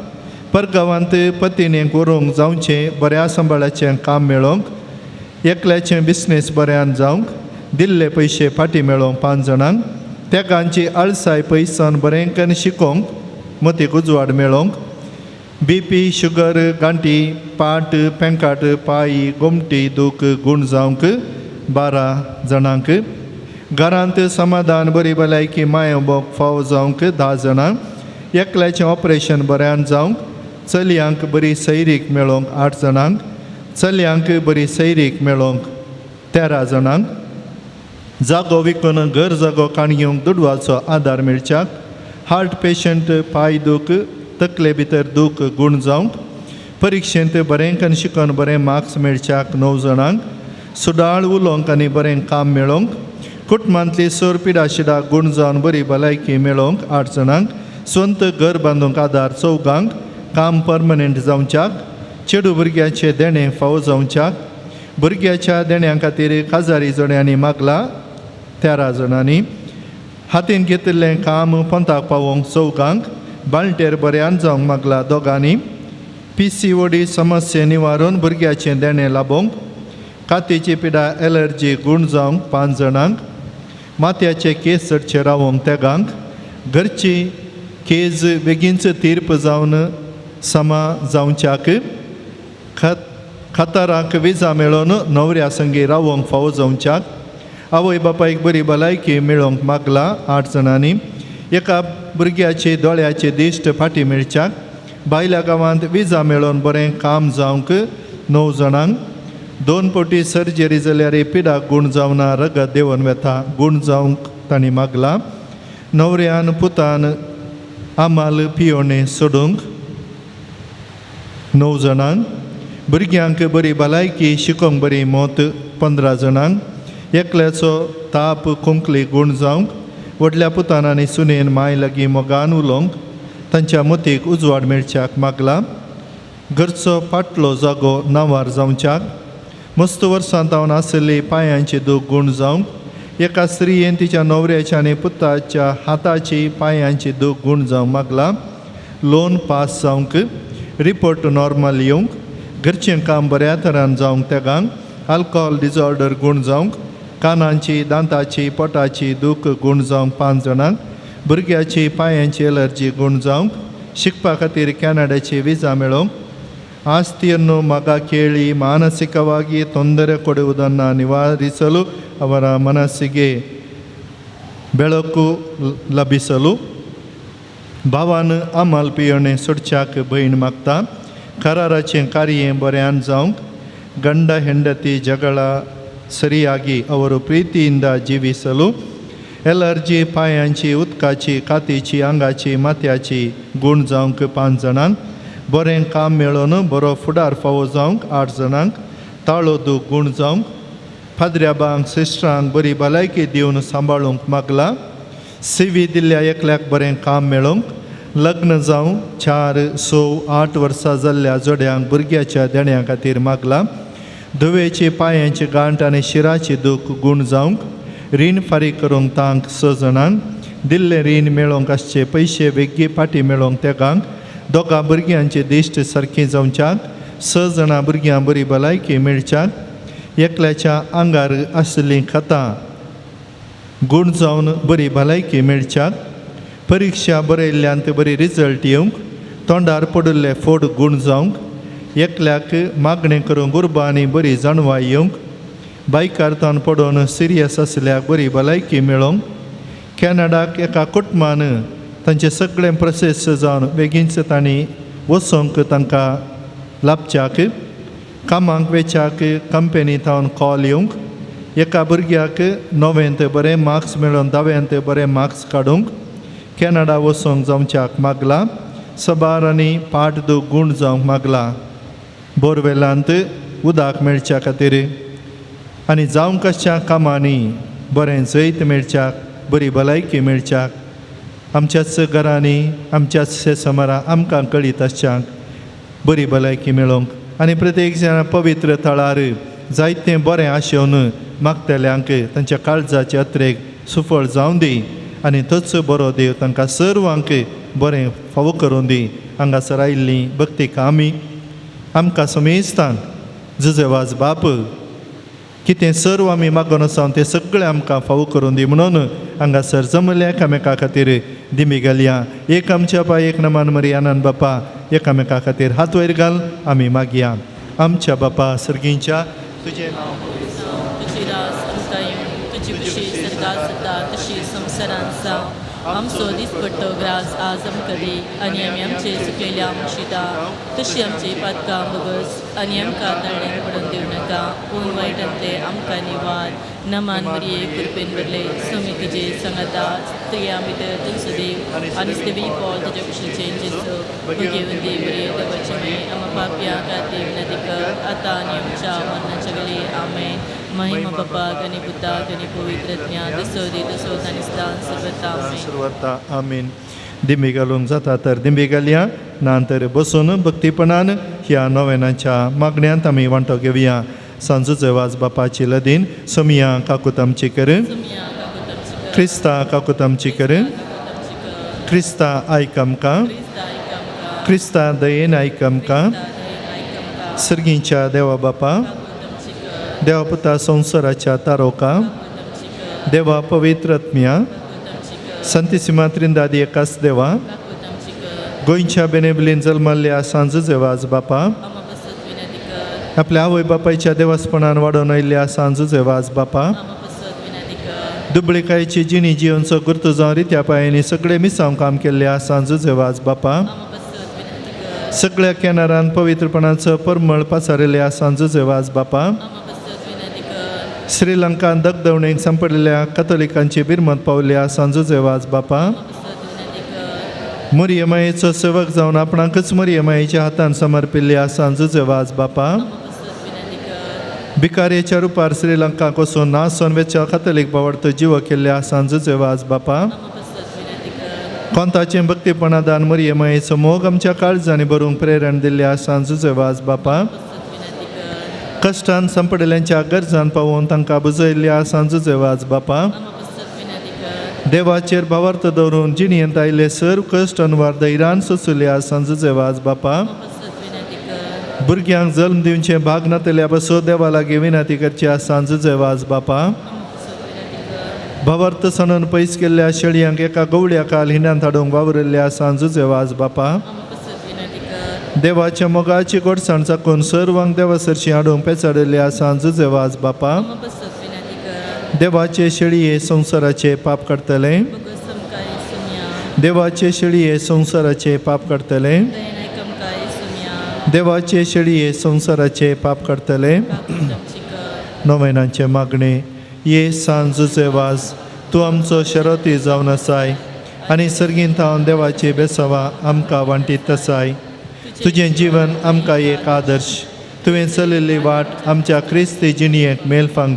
परगांवांत पत्नीक व्हरूंक जावचें बऱ्या सांबाळाचें काम मेळोवंक एकल्याचें बिझनेस बऱ्यान जावंक दिल्ले पयशे फाटीं मेळोवंक 5 जाणांक त्या गांची आळसाय पयसान बरें करून शिकोवंक मतीक उजवाड मेळोवंक BP शुगर गांठी पाट पेंकाट पायी गोमटी दूख गूण जावंक 12 जाणांक घरांत समाधान बरी भलायकी मायेबोक फावो जावंक 10 जाणांक एकल्याचें ऑपरेशन बऱ्यान जावंक चलयांक बरी सैरीक मेळोवंक 8 जाणांक चलयांक बरी सैरीक मेळोवंक 13 जाणांक जागो विकून घर जागो काणयोंक दुडवाचो आदार मेळच्याक हार्ट पेशंट पाय दूख तकले भितर दूख गूण जावंक परिक्षेंत बरें करून शिकून बरें मार्क्स मेळच्याक 9 जाणांक सुडाळ उलोवंक आनी बरें काम मेळोवंक कुटुंबांतली सोर पिडा शिडा गूण जावन बरी भलायकी मेळोवंक 8 जाणांक स्वंत घर बांदूंक आदार 4 काम परमनंट जावच्याक चेडू भुरग्याचे देणे फावो जावच्याक भुरग्याच्या देण्यां खातीर काजारी जोड्यांनी मागला 13 जाणांनी हातीन घेतिल्लें काम पंथाक पावोवंक 4 बाळटेर बऱ्यान जावंक मागला 2 PCOD समस्ये निवारून भुरग्याचें देणें लाबोवंक कातीची पिडा एलर्जी गूण जावंक 5 जाणांक माथ्याचे केस चडचे रावोंक 3 घरची केज बेगीनच तीर्प जावन समा जावच्याक खाताराक विजा मेळोवन न्हवऱ्या संगी रावोंक फावो जावच्याक आवय बापायक बरी भलायकी मेळोवंक मागला 8 जाणांनी एका भुरग्याची दोळ्याचे दिश्ट फाटीं मेळच्याक भायल्या गांवांत विजा मेळोवन बरें काम जावंक 9 जाणांक 2 पोटी सर्जरी जाल्यार पिडा गूण जावना रगत देंवन वेता गूण जावंक तांणी मागला न्हवऱ्यान पुतान आमाल पियोणें सोडूंक 9 जाणांक भुरग्यांक बरी भलायकी शिकोवंक बरी मोत 15 जाणांक एकल्याचो ताप कुंकली गूण जावंक व्हडल्या पुतान आनी सुनेन माय लागीं मोगान उलोवंक तांच्या मतीक उजवाड मेळच्याक मागला घरचो फाटलो जागो नांवार जावच्याक मस्त वर्सां जावन आसली पांयांची दूख गूण जावंक एका स्त्रियेन तिच्या न्हवऱ्याच्या आनी पुताच्या हाताची पांयांची दूख गूण जावंक मागला लोन पास जावंक रिपोर्ट नॉर्मल येवंक घरचें काम बऱ्या तरान जावंक तेगांक आल्कोहॉल डिजॉर्डर गूण जावंक कानांची दांताची पोटाची दूख गूण जावंक 5 जाणांक भुरग्याची पांयांची एलर्जी गूण जावंक शिकपा खातीर कॅनडाची विजा मेळोवंक ಆಸ್ತಿಯನ್ನು ಮಗ ಕೇಳಿ ಮಾನಸಿಕವಾಗಿ ತೊಂದರೆ ಕೊಡುವುದನ್ನು ನಿವಾರಿಸಲು ಅವರ ಮನಸ್ಸಿಗೆ ಬೆಳಕು ಲಭಿಸಲು भावान आमाल पियोणें सोडच्याक भयण मागता कराराचें कार्य बऱ्यान जावंक ಗಂಡ ಹೆಂಡತಿ ಜಗಳ ಸರಿಯಾಗಿ ಅವರು ಪ್ರೀತಿಯಿಂದ ಜೀವಿಸಲು एलर्जी पांयांची उदकाची कातीची आंगाची माथ्याची गूण जावंक 5 जाणांक बरें काम मेळोवन बरो फुडार फावो जावंक 8 जाणांक ताळो दूख गूण जावंक फादऱ्याबांक सिस्टरांक बरी भलायकी दिवन सांबाळूंक मागला सीवी दिल्ल्या एकल्याक बरें काम मेळोवंक लग्न जावं 4, 6, 8 वर्सां जाल्ल्या जोड्यांक भुरग्याच्या देण्यां खातीर मागला धुवेची पांयांची गांठ आनी शिराची दूख गूण जावंक रीण फारीक करूंक तांक 6 जाणांक दिल्ले रीण मेळोवंक आसचे पयशे बेगी फाटीं मेळोवंक तेगांक 2 भुरग्यांची दिश्ट सारकी जावच्याक 6 जाणां भुरग्यां बरी भलायकी मेळच्याक एकल्याच्या आंगार आसलीं खतां गूण जावन बरी भलायकी मेळच्याक परिक्षा बरयल्ल्यान बरी रिजल्ट येवंक तोंडार पडिल्ले फोड गूण जावंक एकल्याक मागणें करूंक उर्बा आनी बरी जाणवाय येवंक बायकार्तान पडून सिरियस आसल्याक बरी भलायकी मेळोंक कॅनडाक एका कुटुंबान तांचे सगळें प्रोसेस जावन बेगीनच तांणी वचोंक तांकां लाभच्याक कामाक वेचाक कंपनी थावन कॉल येवंक एका भुरग्याक 9वेंत बरे मार्क्स मेळोवन 10वेंत बरे मार्क्स काडूंक कॅनडा वचोंक जावच्याक मागला सबार आनी पाठ गूण जावंक मागला बोरवेलांत उदक मेळच्या खातीर आनी जावंक आसच्या कामांनी बरें जैत मेळच्याक बरी भलायकी मेळच्याक आमच्याच घरांनी आमच्याच समारा आमकां कळीत आसच्याक बरी भलायकी मेळोंक आनी प्रत्येक जाण पवित्र थळार जायतें बरें आशेवन मागतल्यांक तांच्या काळजाचे अत्रेक सुफळ जावं दी आनी तोच बरो देव तांकां सर्वांक बरें फावो करून दी हांगासर आयिल्लीं भक्ती कामी आमकां समेस्तान जुजेवाज बाप कितें सर्व आमी मागून आसा तें सगळें आमकां फावो करून दी म्हणून हांगासर जमल्या एकामेका खातीर दिमी घालया एक आमच्या पाय एक नमान मरी आनंद बापा एकामेका खातीर हात वयर घाल आमी मागया आमच्या बापा सर्गींच्या तुजें नांव तुजी रास आमकां येवं तुजी खुशी सरकार जाता तशी संवसारांत जावं आमचो दिसपट्टो ग्रास आज आमकां दी आनी आमी आमचे चुकलेल्या मुशिता तशी आमची पातकां बगस आनी आमकां ताळ्यार पडून दिवं नाका पूण वायटांतले आमकां निवार नमान मरिये कृपेन भरले सुमी तुजे सांगाता स्त्रिया भितर तुमचो देव आनी स्त्रिवी फळ तुजे कुशीचे जेजू घेवन दी बरी देवाची मे आम पापया खातीर विनंती कर आतां आनी आमच्या मरणाच्या वेळी आमेन महिमा बापाक आनी पुताक आनी पवित्रज्ञा तसो दी तसो तांणी स्थान सर्वता आमेन सर्वता आमीन दिमी घालूंक जाता तर दिमी घालया नांतर बसून भक्तीपणान ह्या नोवेनाच्या मागण्यांत आमी वांटो घेवया सांजूचे वाज बापाची लदीन सोमिया काकूत आमची कर क्रिस्ता काकूत आमची कर क्रिस्ता आयक आमकां क्रिस्ता दयेन आयक आमकां सर्गींच्या देवा बापा देवा पुता संवसाराच्या तारोका देवा पवित्रत्म्या संतिसिमा त्रिंदादी एकाच देवा गोंयच्या बेनेबलीन जल्मल्ल्या सांजूचे वाज बापा आपल्या आवय बापायच्या देवासपणान वाडोवन आयिल्ल्या सांजूचे वाज बापा दुबळेकायेची जिणी जिवनचो गुर्तू जावन रित्या पांयांनी सगळे मिसांव काम केल्ल्या सांजूचे वाज बापा सगळ्या कॅनरान पवित्रपणाचो परमळ पासारिल्ल्या सांजूचे वाज बापा श्रीलंकान दगदवणेक सांपडलेल्या कथोलिकांची बिरमत पावल्या सांजूचे वाज बापा मरियमायेचो सेवक जावन आपणाकच मरियमायेच्या हातान समर्पिल्ल्या सांजूचे वाज बापा भिकारेच्या रुपार श्रीलंकाक वचून नासोन वेच्या कथोलीक बावडतो जिवो केल्ल्या सांजूचे वाज बापा कोंताचें भक्तीपणादान मरियमायेचो मोग आमच्या काळजांनी भरूंक प्रेरण दिल्ल्या सांजूचे वाज बापा कश्टान संपडल्यांच्या गरजान पावोवन तांकां बुजयल्ल्या सांजूचे वाज बापा देवाचेर भावार्थ दवरून जिणयेंत आयिल्ले सर्व कश्ट अनुवार धैर्यान सोंसुल्या सांजूचे वाज बापा भुरग्यांक जल्म दिवचे भाग नातल्या बसो देवा लागीं विनंती करच्या सांजूचे वाज बापा भावार्थ सणून पयस केल्ल्या शेळयांक एका गवळ्या काल हिन्यांत हाडूंक वावरिल्ल्या सांजूचे वाज बापा देवाच्या मोगाची गोडसाण चाकून सर्वांक देवा सरशी हाडूंक पेचाडिल्ल्या सांजूचे वाज बापा देवाचे शेळये संवसाराचे पाप काडतले देवाचे शेळये संवसाराचे पाप काडतले देवाचे शेळये संवसाराचे पाप काडतले नोवेनाचे मागणे ये सांजूचे वाज तूं आमचो शरोती जावन आसाय आनी सर्गीन थावन देवाची बेसवा आमकां वांटीत आसाय तुजें जीवन आमकां एक आदर्श तुवें चलिल्ली वाट आमच्या क्रिस्ती जिणयेक मेलफांग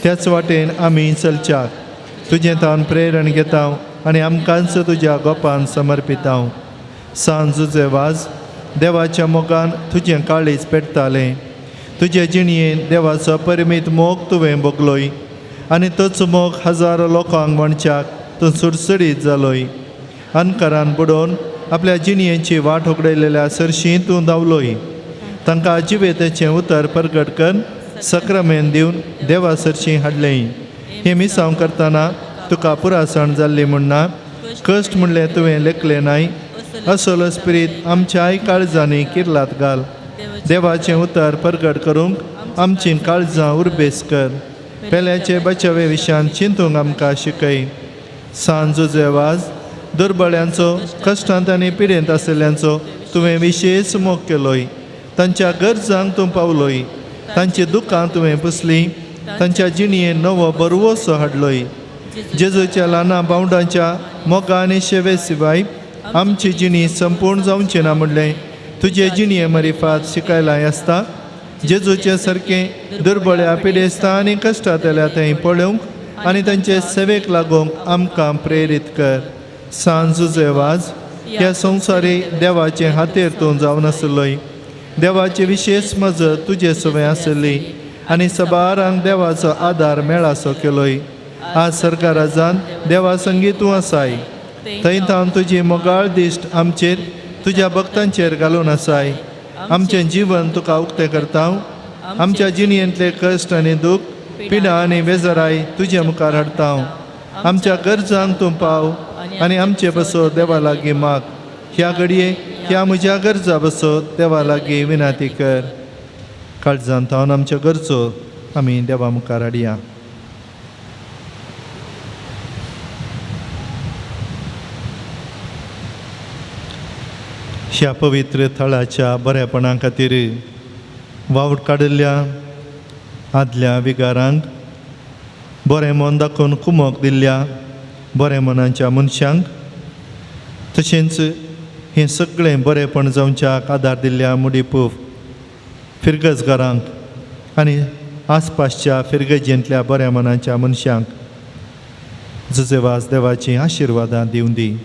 त्याच वाटेन आमी चलच्याक तुजें थावन प्रेरण घेता आनी आमकांच तुज्या गोपान समर्पिता सांजूचे वाज देवाच्या मोगान तुजें काळीज पेटतालें तुजे जिणयेन देवाचो परिमीत मोग तुवें भोगलोय आनी तोच मोग हजारो लोकांक वणच्याक तूं सुडसुडीत जालोय अनकारान बुडोवन आपल्या जिणयेची वाट उगडयलेल्या सरशी तूं धांवलोय तांकां जिवेतेचें उतर परगट कर सक्रामेंत दिवन देवा सरशी हाडलें हें मिसांव करतना तुका पुरासण जाल्ली म्हणना कश्ट म्हणलें तुवें लेखलें नाय असलो स्पिरीत आमच्याय काळजांनी किर्लात घाल देवाचें उतर परगट करूंक आमची काळजां उर्बेस कर पेल्याचे बचावे विशयान चिंतूंक आमकां शिकय. सांजूचे वाज दुर्बळ्यांचो कश्टांत आनी पिडेंत आशिल्ल्यांचो तुवें विशेश मोग केलोय. तांच्या गरजांक तूं पावलोय. तांची दुखां तुवें पुसली. तांच्या जिणयेन नवो बरवोसो हाडलोय. जेजूच्या ल्हाना बावंडांच्या मोगा आनी शेवे शिवाय आमची जिणी संपूर्ण जावची ना म्हणलें तुजे जिणये मरिफात शिकयलाय आसता. जेजूचे सारकें दुर्बळ्या पिडेस्तां आनी कश्टांतल्या थंय पळोवंक आनी तांचे सेवेक लागूंक आमकां प्रेरीत कर. सांजूचे वाज ह्या संवसारी देवाचे हातेर तूं जावन आसलोय. देवाची विशेष मजत तुजे सवय आसली आनी सबारांक देवाचो आदार मेळासो केलोय. आज सरकाराजांत देवा संगी तूं आसाय. थंय थावन तुजी मोगाळ दिश्ट आमचेर तुज्या भक्तांचेर घालून आसाय. आमचें जीवन तुका उक्तें करता. आमच्या जिणयेंतले कश्ट आनी दूख पिडा आनी बेजाराय तुजे मुखार हाडटा. आमच्या गरजांक तूं पाव आनी आमचे बसो देवा लागीं माग. ह्या घडये ह्या म्हज्या गरजा बसो देवा लागीं विनाती कर. काळजांत थावन आमच्यो गरजो आमी देवा मुखार हाडया. ह्या पवित्र थळाच्या बरेपणा खातीर वावड काडिल्ल्या आदल्या विगारांक बरें मन दाखोवन कुमक दिल्ल्या बरें मनाच्या मनशांक तशेंच हें सगळें बरेंपण जावच्याक आदार दिल्ल्या मुडीपूफ फिरगजगारांक आनी आसपासच्या फिरगजेंतल्या बऱ्या मनाच्या मनशांक जुजेवास देवाची आशिर्वादां दिवं दी.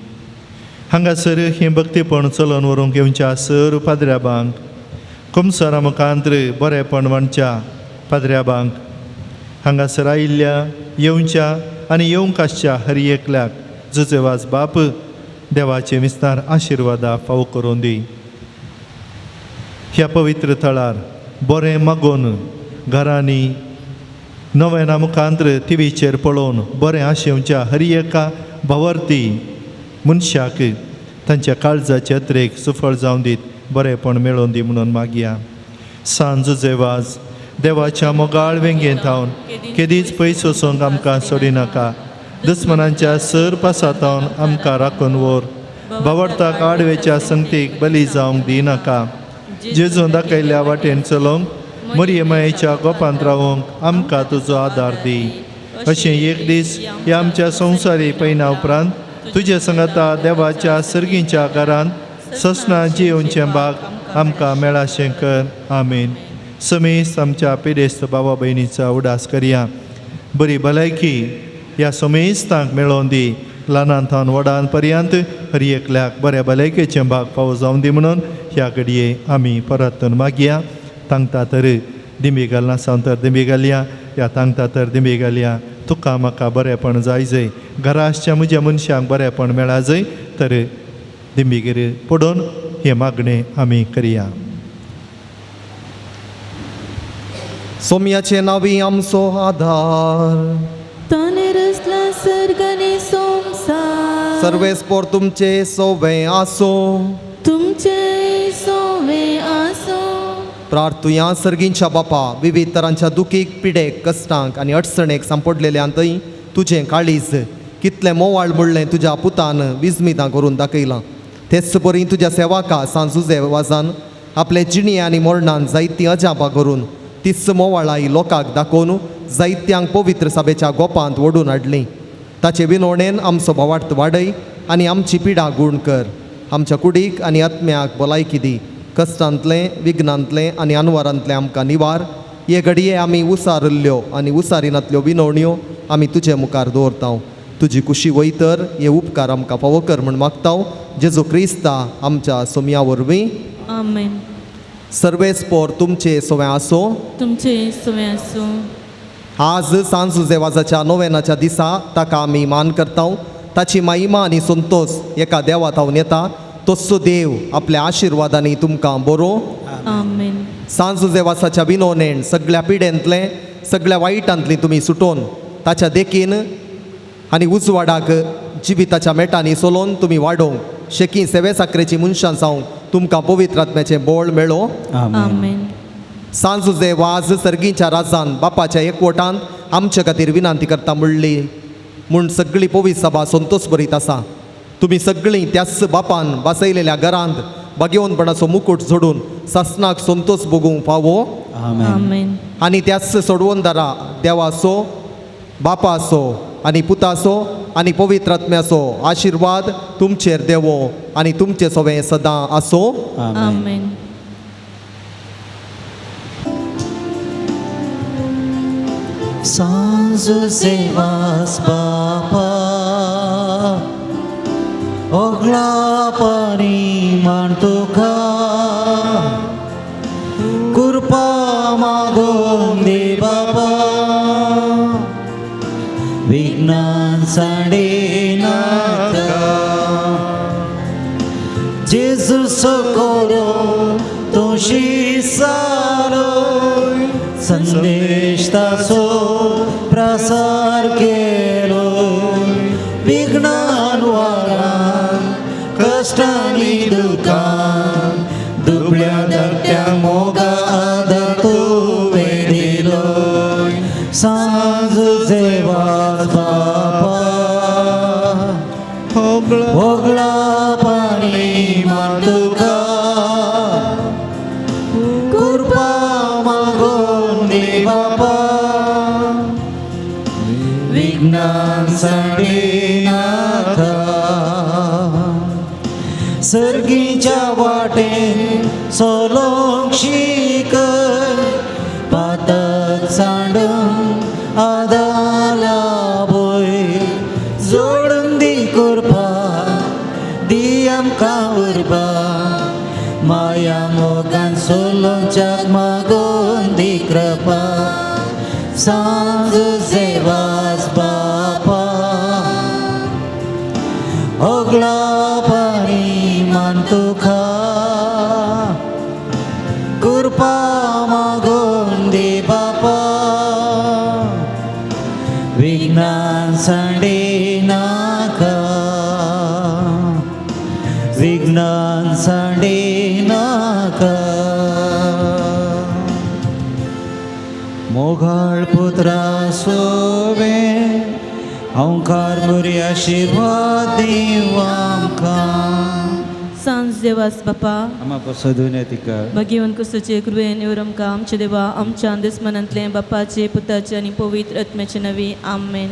हांगासर हें भक्तीपण चलोवन व्हरूंक येवच्या सर पाद्र्याबांक कुमसारा मुखांत्र बरेपण वाणच्या पाद्र्याबांक हांगासर आयिल्ल्या येवच्या आनी येवंक आसच्या हर एकल्याक जुजेवास बाप देवाचे विस्तार आशिर्वादा फावो करून दी. ह्या पवित्र थळार बरें मागोवन घरांनी नव्याना मुखांत्र टिवीचेर पळोवन बरें आशेवच्या हर एका भावार्थी मनशाक तांच्या काळजाचे यात्रेक सुफळ जावन दीत बरेंपण मेळोवन दी म्हणून मागया. सांजूचे वाज देवाच्या मोगाळ वेंगेंत थावन केदीच पयस वचोंक आमकां सोडिनाका. दुस्मनांच्या सर पासातावन आमकां राखून व्हर. भावार्थाक आडवेच्या संगतीक बली जावंक दिनाका. जेजू दाखयल्ल्या वाटेन चलोवंक मरियमायेच्या गोपांत रावंक आमकां तुजो आदार दी. अशें एक दीस ह्या आमच्या संवसारी पैना उपरांत तुजे संगता देवाच्या सर्गीच्या घरांत ससना जियोवचें भाग आमकां मेळाशें कर. आमीन. समेस्त आमच्या पिडेस्त भावा भयणीचा उडास करया. बरी भलायकी ह्या समेस्तांक मेळोवन दी. ल्हानान थावन व्हडान पर्यंत हर एकल्याक बऱ्या भलायकेचें भाग फावो जावन दी म्हणून ह्या घडये आमी परतून मागया. तांगता तर दिमी घालना सावन तर दिमी घालया. ह्या तांगता तर दिमी घालया. तुका म्हाका बरेंपण जाय जंय घरा आसच्या म्हज्या मनशांक बरेंपण मेळा जंय तर दिमीगेर पडोवन हें मागणें आमी करया. सोम्याचे नावी आमचो आधार. ताने रचला सर्गने संसार. सर्वेस्पोर तुमचे सोवे आसो. तुमचे सोवे आसो. प्रार्थुया सर्गींच्या बापा विविध तरांच्या दुखीक पिडेक कश्टांक आनी अडचणेक सांपडलेल्यांतय तुजें काळीज कितलें मोवाळ म्हणलें तुज्या पुतान विस्मितां करून दाखयलां. तेच परी तुज्या सेवाका सांजुजे वाजान आपले जिणे आनी मोरणान जायतीं अजापां करून तीच मोवाळाय लोकांक दाखोवन जायत्यांक पवित्र सभेच्या गोपांत ओडून हाडलीं. ताचे विनवणेन आमचो भावार्थ वाडय आनी आमची पिडा गूण कर. आमच्या कुडीक आनी आत्म्याक भलायकी दी. कश्टांतले विघ्नांतले आनी अनवरांतले आमकां निवार. हे घडये आमी उसारिल्ल्यो आनी उसारिनांतल्यो विनवण्यो आमी तुजे मुखार दवरता. तुजी खुशी वयतर हे उपकार आमकां फावो कर म्हूण मागता. जेजू क्रिस्ता आमच्या सोम्या वरवीं. आमेन. सर्वेस्पोर तुमचे सोवे आसो. तुमचे सोवे आसो. आज सांजुजे वाजाच्या नोवेनाच्या दिसा ताका आमी मान करता. ताची महिमा आनी संतोष एका देवा थावन येता. तोच देव आपल्या आशिर्वादांनी तुमकां बरो. आमेन. सांजुजे वासाच्या विनवणेन सगळ्या पिडेंतले सगळ्या वायटांतली तुमी सुटोवन ताच्या देखीन आनी उजवाडाक जिविताच्या मेटांनी चलोवन तुमी वाडोवंक शेकी सेवे साकरेची मनशां जावंक तुमकां पवित्र आत्म्याचें बोळ मेळो. आमेन. सांजुजे वाज सर्गीच्या राजान बापाच्या एकवटांत आमचे खातीर विनंती करता म्हणली म्हूण सगळी पवित्र सभा संतोष भरीत आसा. तुमी सगळीं त्याच बापान बसयलेल्या घरांत भाग्यवंतपणाचो मुकुट जोडून सासणाक संतोष भोगूंक फावो. आमेन. आमेन. आनी त्याच सोडवणदारा देवा आसो, बापा आसो आनी पुता आसो आनी पवित्र आत्म्याचो आशिर्वाद तुमचेर देवो आनी तुमचे सवें सदां आसो. आमेन. आमेन. सांजो सेवास बापा ओगला पाणी मान तुका कृपा मागोन दे बाबा विघ्नान साडे नाका जेजू सोकोरो तोशी सारो संदेश तासो प्रसार केलो विघ्नान वारान कष्टांनी दुखान दुबळ्या धाकट्या मोगा आदार तुवे दिलो सांज जेवास बापा ओगला पाणी मान तुका कृपा मागोन दे बापा विघ्नान साडे नाका सर्गीच्या वाटेन सोलोंक शीक पातक सांडून आदाला बोय जोडून दी कृपा दी आमकां उर्बा माया मोगान सोलोंच्याक मागोन दी कृपा सांज सेवास बापा ओगला पाणी मान तुका कृपा मागोन दे बापा विघ्नान साडे नाका विघ्नान साडे नाका मोगाळ पुत्रा सोवे ओंकार बरी आशीर्वाद दिव आमकां सांज देवास बापा आमा पसदून तिका भगीवन कुसुचे कृपेन येवर आमकां आमचे देवा आमच्या दुस्मनांतले बापाचे पुताचे आनी पवित्र आत्म्याचे नवी आमेन.